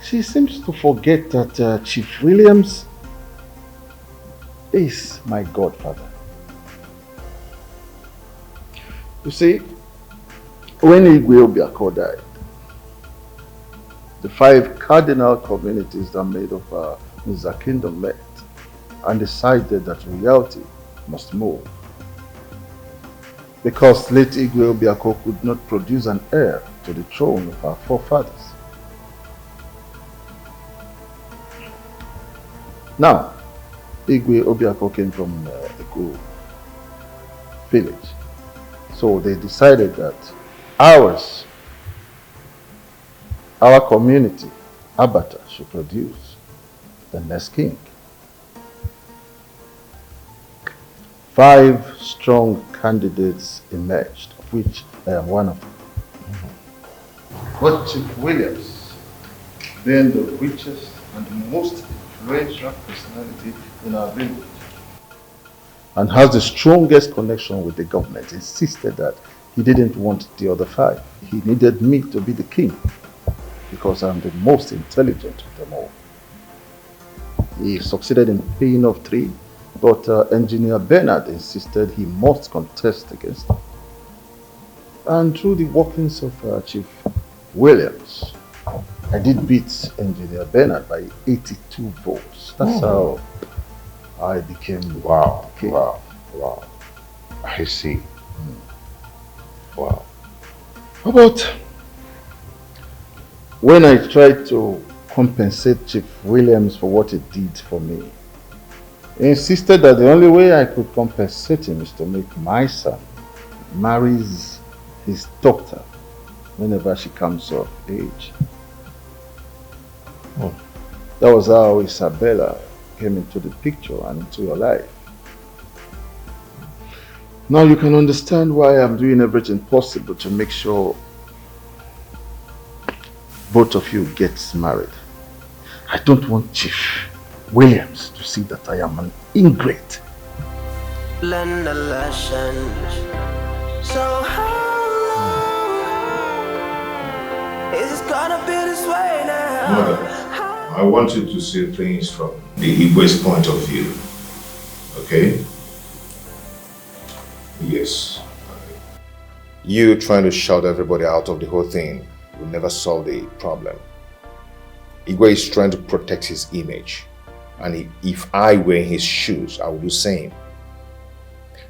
She seems to forget that Chief Williams is my godfather. You see, when Igwe Obiako died, the 5 cardinal communities that made up Mr. Kingdom met and decided that royalty must move. Because late Igwe Obiako could not produce an heir to the throne of our forefathers. Now, Igwe Obiako came from Eko village. So they decided that our community, Abata, should produce the next king. 5 strong candidates emerged, of which I am one of them. But Chief Williams, being the richest and the most influential personality in our village, and has the strongest connection with the government, insisted that he didn't want the other 5. He needed me to be the king because I'm the most intelligent of them all. He succeeded in paying off 3, but Engineer Bernard insisted he must contest against him. And through the workings of Chief Williams, I did beat Engineer Bernard by 82 votes. That's how I became king. Wow. I see. Wow. How about when I tried to compensate Chief Williams for what he did for me? He insisted that the only way I could compensate him is to make my son marry his daughter whenever she comes of age. Oh, that was how Isabella came into the picture and into your life. Now you can understand why I'm doing everything possible to make sure both of you get married. I don't want Chief Williams to see that I am an ingrate. Learn the lesson. So how long is it gonna be this way now? Mother, I want you to see things from the Igwe's point of view. Okay? Yes. You trying to shout everybody out of the whole thing will never solve the problem. Igwe is trying to protect his image. And if I were in his shoes, I would do the same.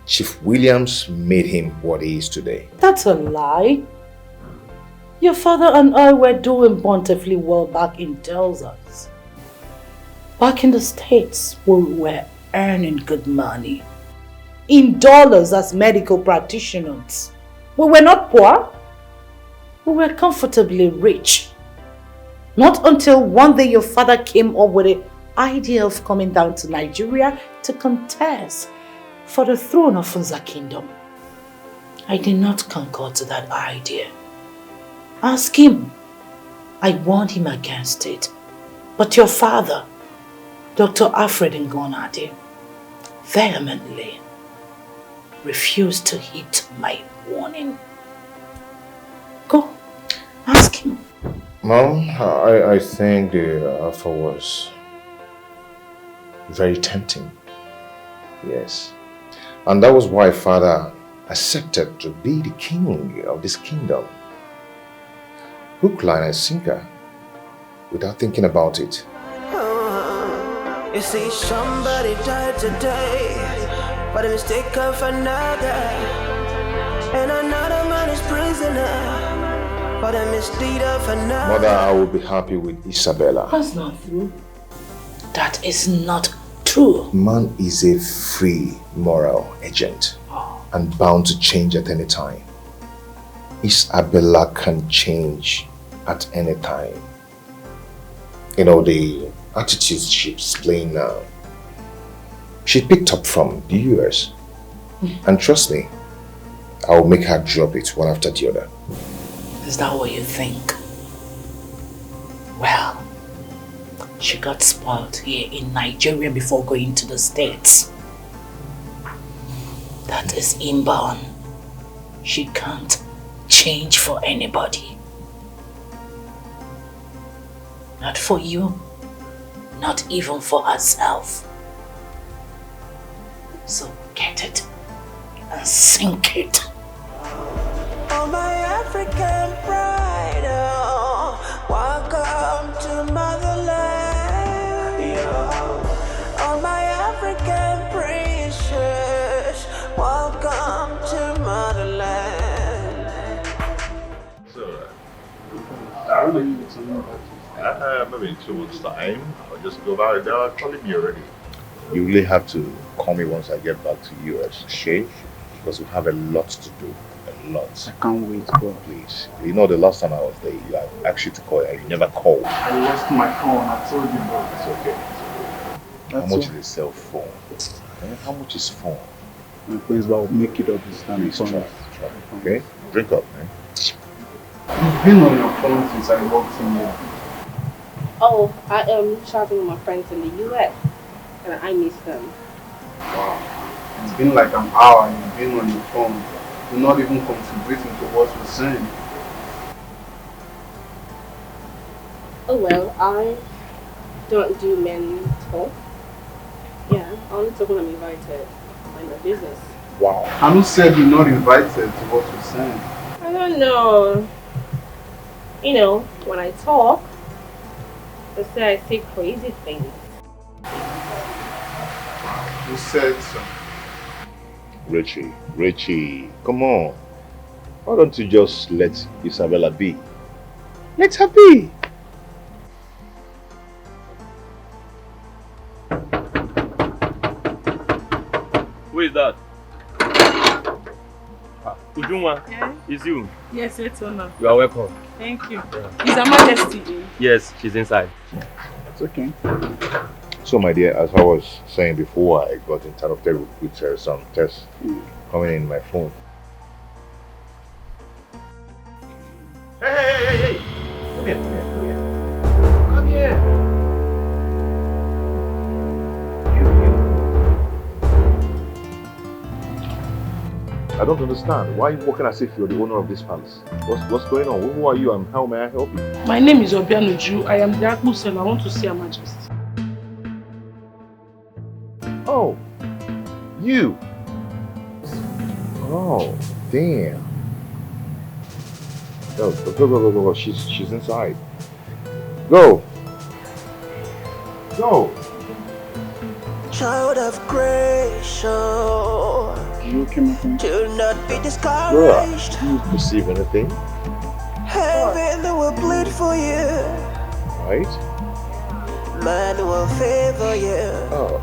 Chief Williams made him what he is today. That's a lie. Your father and I were doing bountifully well back in Texas. Back in the States, we were earning good money. In dollars as medical practitioners. We were not poor. We were comfortably rich. Not until one day your father came up with the idea of coming down to Nigeria to contest for the throne of Funza Kingdom. I did not concur to that idea. Ask him. I warned him against it. But your father, Dr. Alfred Ngonade, vehemently refused to heed my warning. Go, ask him. Mom, I think the offer was very tempting. Yes. And that was why Father accepted to be the king of this kingdom. Hook, line, and sinker, without thinking about it. You see, somebody died today, but a mistake of another, and another man is prisoner, but a misdeed of another. Mother, I will be happy with Isabella. That's not true. That is not true. Man is a free moral agent and bound to change at any time. Isabella can change at any time. You know, the attitudes she's displaying now, she picked up from the US. And trust me, I will make her drop it one after the other. Is that what you think? Well, she got spoiled here in Nigeria before going to the States. That is inborn. She can't change for anybody. Not for you, not even for herself. So get it and sink it. Oh, my African pride, oh, welcome to motherland. Oh, my African princess, welcome to motherland. Maybe in 2 months' time, I'll just go back. They're calling me already. You really have to call me once I get back to US, okay? Because we have a lot to do. A lot. I can't wait, bro. Please. You know, the last time I was there, I asked you to call and you never called. I lost my phone. I told you, bro. It's okay. How much is a cell phone? How much is phone? My friends will make it up this time. Please try. Okay? Drink up, man. You've been on your phone since I walked in here. Oh, I am traveling with my friends in the US and I miss them. Wow. It's been like an hour and you've been on your phone. You're not even contributing to what we're saying. Oh well, I don't do men talk. Yeah, I only talk when I'm invited. Mind my business. Wow. Anu said you're not invited to what we're saying. I don't know. You know, when I talk, they say I say crazy things. Who said so? Richie, come on. Why don't you just let Isabella be? Let her be. Ujunwa, it's you. Yes, it's honor. You are welcome. Thank you. Yeah. Is Her Majesty in? Yes, she's inside. It's okay. So, my dear, as I was saying before, I got interrupted with some tests coming in my phone. Hey! Come here. Come here. I don't understand. Why are you walking as if you're the owner of this palace? What's going on? Who are you and how may I help you? My name is Obianuju. I am the Akpu seller. I want to see Her Majesty. Oh, you. Oh, damn. Go. She's inside. Go. Child of creation, You okay, my friend? do not be Bro, discouraged. do you perceive anything? Heaven will bleed for you, Right? man will favor you. Oh,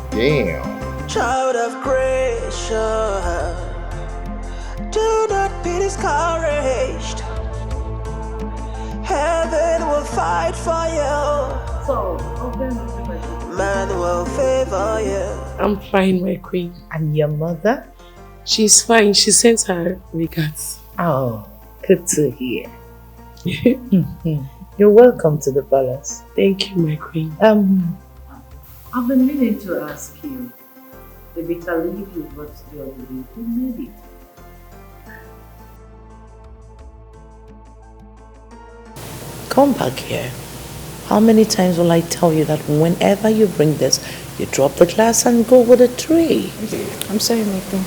damn. Child of creation, do not be discouraged. Heaven will fight for you. So, Man will favor you. I'm fine, my queen. And your mother? She's fine. She sent her regards. Oh, good to hear. You're welcome to the palace. Thank you, my queen. I've been meaning to ask you. The bitter leaf you brought the other day, who made it? Come back here. How many times will I tell you that whenever you bring this, you drop the glass and go with a tray? I'm sorry, my queen.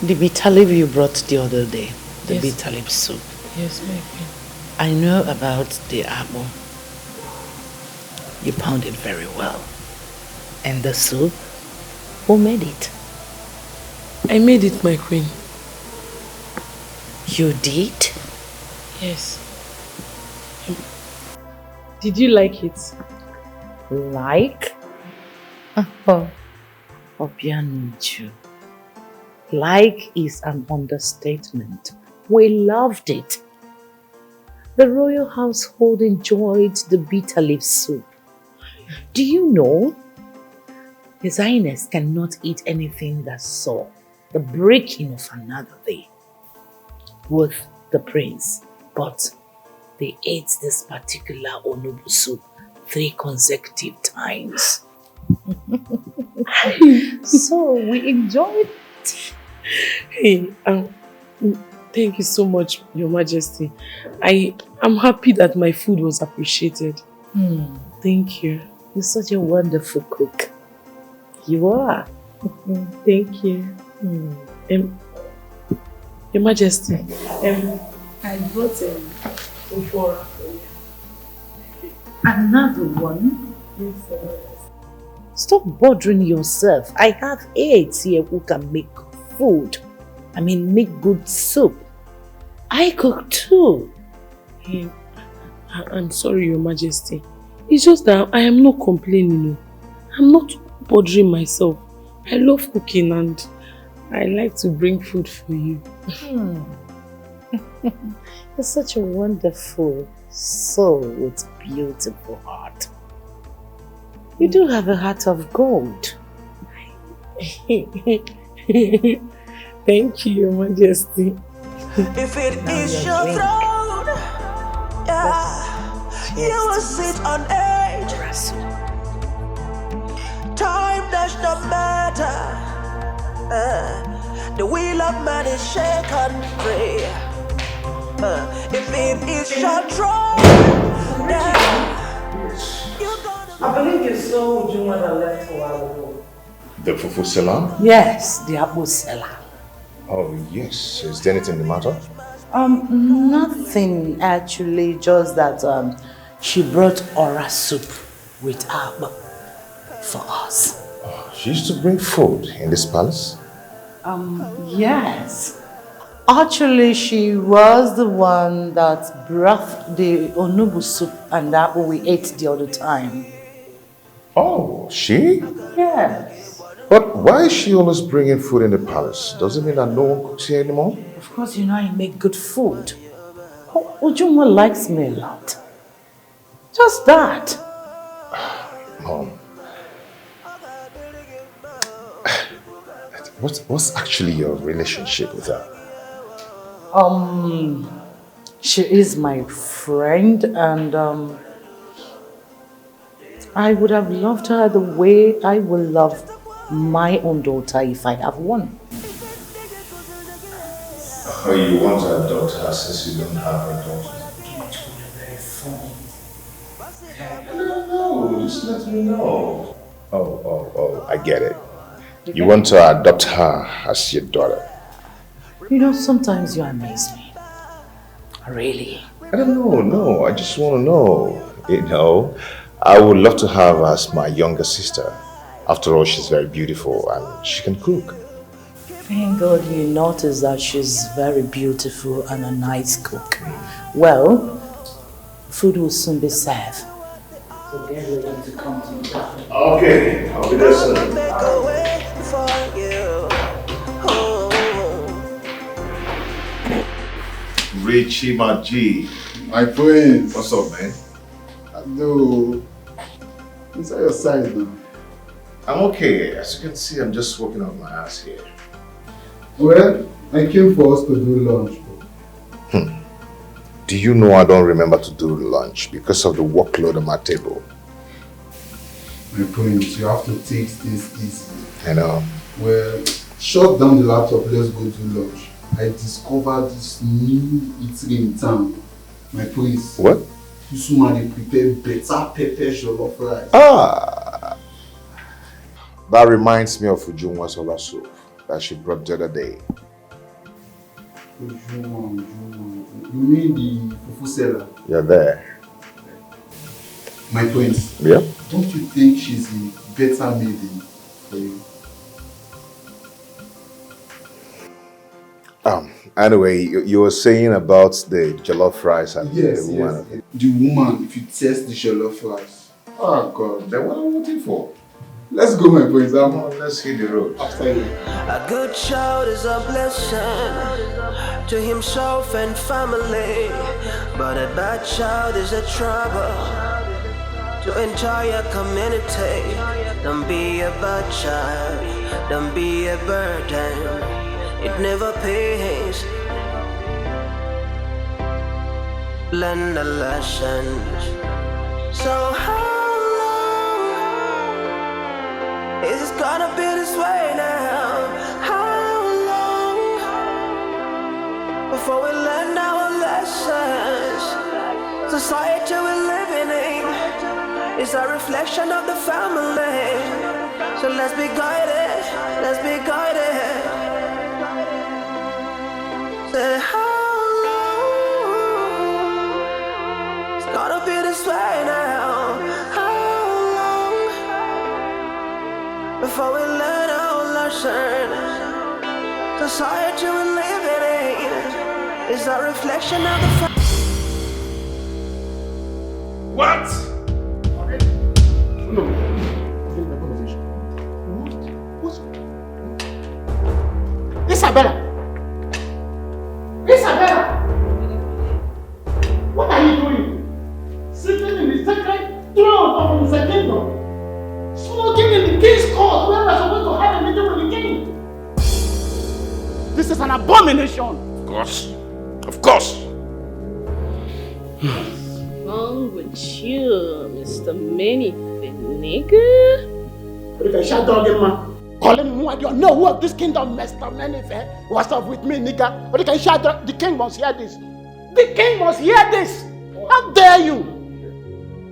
The bitter leaf you brought the other day, the Yes. bitter leaf soup. Yes, my queen. I know about the apple. You pound it very well. And the soup, who made it? I made it, my queen. You did? Yes. Did you like it? Like? Oh, Obianuju. Like is an understatement. We loved it. The royal household enjoyed the bitter leaf soup. Do you know? His Highness cannot eat anything that saw the breaking of another day with the prince, but they ate this particular onubu soup 3 consecutive times. So we enjoyed it. Hey, thank you so much, Your Majesty. I'm happy that my food was appreciated. Thank you. You're such a wonderful cook. You are. Thank you. Your Majesty, I brought fufu for you. Another one? Yes, sir. Stop bothering yourself. I have aides here who can make food. Make good soup. I cook too. Hey, I'm sorry, Your Majesty. It's just that I am not complaining. I'm not bothering myself. I love cooking and I like to bring food for you. You're such a wonderful soul with beautiful heart. You do have a heart of gold. Thank you, Your Majesty. If it is your throne, you will sit on edge. Time does not matter. The wheel of man is shaken free. If it is your throne, I believe you saw Ujunwa that left a while ago. The fufu seller? Yes, the apple seller. Oh, yes. Is there anything the matter? Nothing actually, just that she brought ora soup with apple for us. She used to bring food in this palace? Yes. Actually, she was the one that brought the onubu soup and apple we ate the other time. Oh, she? Yes. But why is she always bringing food in the palace? Does it mean that no one cooks here anymore? Of course, you know I make good food. Ujunwa likes me a lot. Just that. Mom. What's actually your relationship with her? She is my friend, and I would have loved her the way I would love my own daughter if I have one. Oh, you want to adopt her since you don't have a daughter? No, just let me know. Oh, I get it. You want to adopt her as your daughter? You know, sometimes you amaze me. Really? I don't know, no, I just want to know. You know, I would love to have her as my younger sister. After all, she's very beautiful and she can cook. Thank God you notice that she's very beautiful and a nice cook. Well, food will soon be served. So get ready to come to me. Okay, I'll be there soon. Richie Maji. My friends. What's up, man? Hello. Inside your size now. I'm okay. As you can see, I'm just working out my ass here. Well, I came for us to do lunch. Do you know I don't remember to do lunch because of the workload on my table? My prince, you have to take things easy. I know. Well, shut down the laptop, let's go do lunch. I discovered this new eatery in town. My prince. What? This woman, they prepare better pepper jollof rice. Ah! That reminds me of Ujunwa's solar soup that she brought the other day. Ujunwa. You mean the fufu seller? You're there. My prince. Yeah? Don't you think she's a better maiden for you? Anyway, you were saying about the jollof rice and Yes, the yes. woman. The woman, if you test the jollof rice. Oh God, then what are we waiting for? Let's go, my prince. Come on, let's hit the road. After you. A good child is a blessing to himself and family, but a bad child is a trouble to entire community. Don't be a bad child, don't be a burden. It never pays. Learn the lessons. So how long is this gonna be this way now? How long before we learn our lessons? Society we're living in is a reflection of the family. So let's be guided, let's be guided. Say how long it's gonna be this way now? How long before we learn our lesson? Society we're living in is a reflection of the What? No. Isabella! Isabella! What are you doing? Sitting in the sacred throne of the kingdom, smoking in the king's court where we're supposed to have a meeting with the king. This is an abomination. Of course. Of course. Wrong with you, Mr. Manyfin, nigga? But if I shut down the man, calling him what you know who of this kingdom, Mr. Manyfin, what's up with me, nigga? But if I shut down, the king must hear this. The king must hear this. How dare you?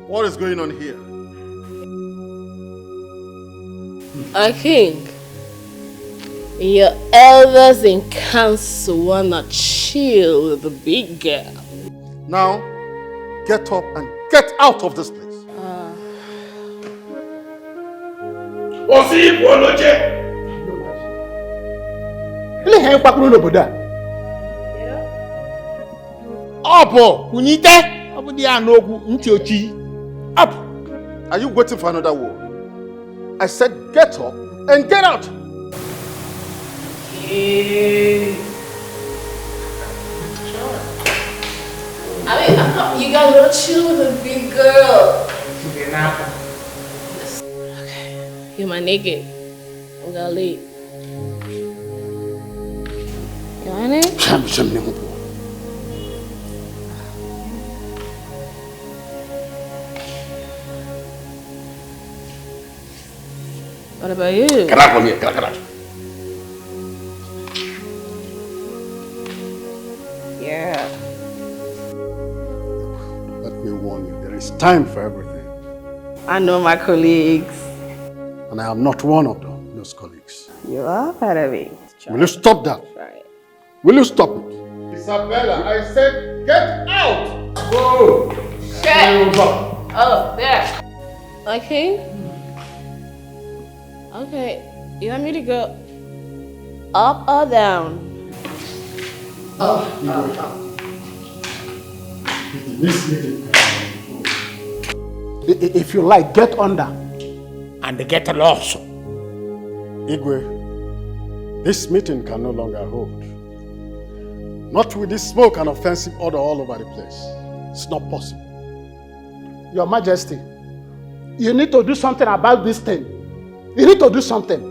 What is going on here? King, your elders in council wanna chill with the big girl. Now, get up and get out of this place. Osi Boloje! Ile ha nkwakwuru n'obodo a? Ọ bụ Unyite, ọ bụ di ya n'okwu ntị ochi. Up! Are you waiting for another war? I said get up and get out. I mean, you guys are chill with a big girl. Okay, you're my nigga. I'm gonna leave. You want it? What about you? Get out from here, get out. Yeah. Let me warn you, there is time for everything. I know my colleagues. And I am not one of them, those colleagues. You are part of it. Will you stop that? Right. Will you stop it? Isabella, I said get out! Go! Shit! Oh, there. Okay. Okay. You want me to go up or down? Up. If you like, get under and get lost. Igwe, this meeting can no longer hold. Not with this smoke and offensive odor all over the place. It's not possible. Your Majesty, you need to do something about this thing. You need to do something.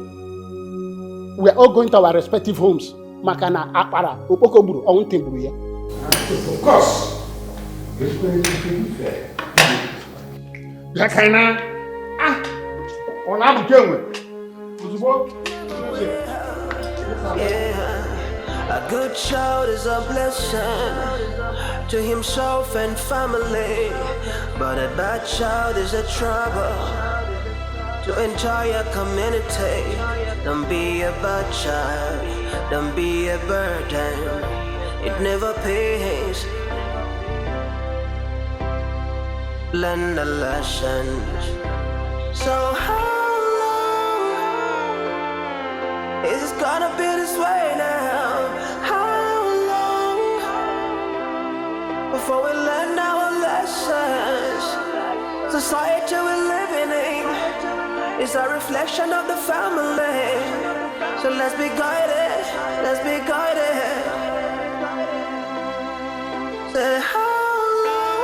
We are all going to our respective homes. Makana, Akpara, Opokoburu, Ountimburu. Of course. It's going to be fair. Yakana, on our game. Yeah, a good child is a blessing to himself and family, but a bad child is a trouble to entire community. Don't be a bad child, don't be a burden, it never pays. Learn the lessons. So how long is it gonna be this way now? How long before we learn our lessons? Society we're living in is a reflection of the family. So let's be guided, let's be guided. Say how long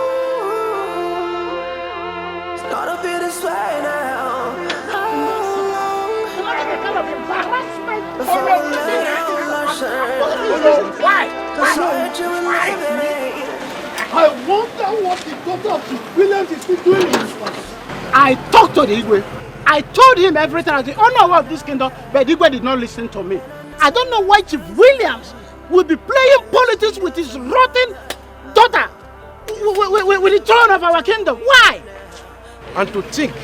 it's gonna be this way now? How long before we learn our lessons? Society we're living in. I wonder what the daughter of the brilliant is still doing in this place. I talked to the Igwe. I told him everything as the owner of this kingdom, but Igwe did not listen to me. I don't know why Chief Williams will be playing politics with his rotten daughter with the throne of our kingdom. Why? And to think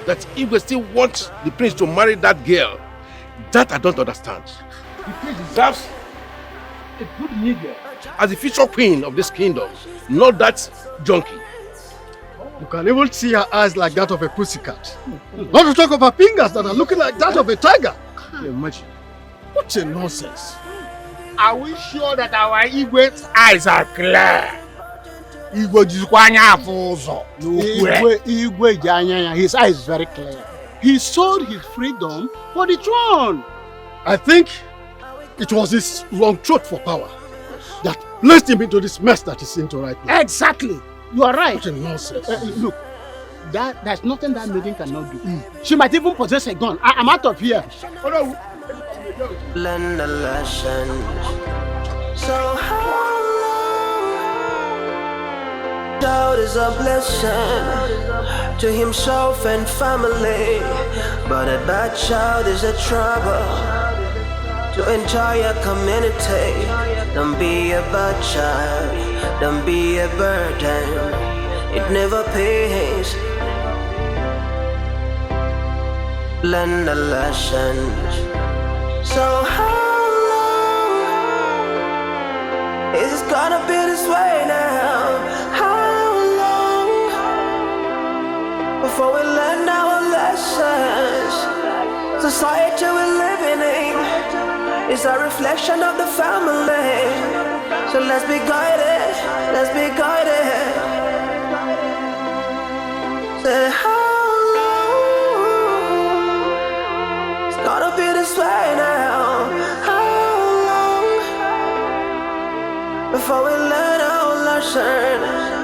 that Igwe still wants the prince to marry that girl, that I don't understand. The prince deserves a good nigger as the future queen of this kingdom, not that junkie. You can even see her eyes like that of a pussycat. Not to talk of her fingers that are looking like that of a tiger. Can you imagine? What a nonsense. Are we sure that our Igwe's eyes are clear? Igwe, his eyes is very clear. He sold his freedom for the throne. I think it was his long throat for power that placed him into this mess that he's into right now. Exactly. You are right. What a nonsense. Look, there's nothing that maiden cannot do. She might even possess a gun. I'm out of here. Learn the lessons. So how long? Child is a blessing to himself and family, but a bad child is a trouble to entire community. Don't be a bad child, don't be a burden, it never pays. Learn the lessons. So how long is it gonna be this way now? How long before we learn our lessons? Society we're living in is a reflection of the family. So let's be guided, let's be guided. Say how long this way now? How long before we learn our lesson?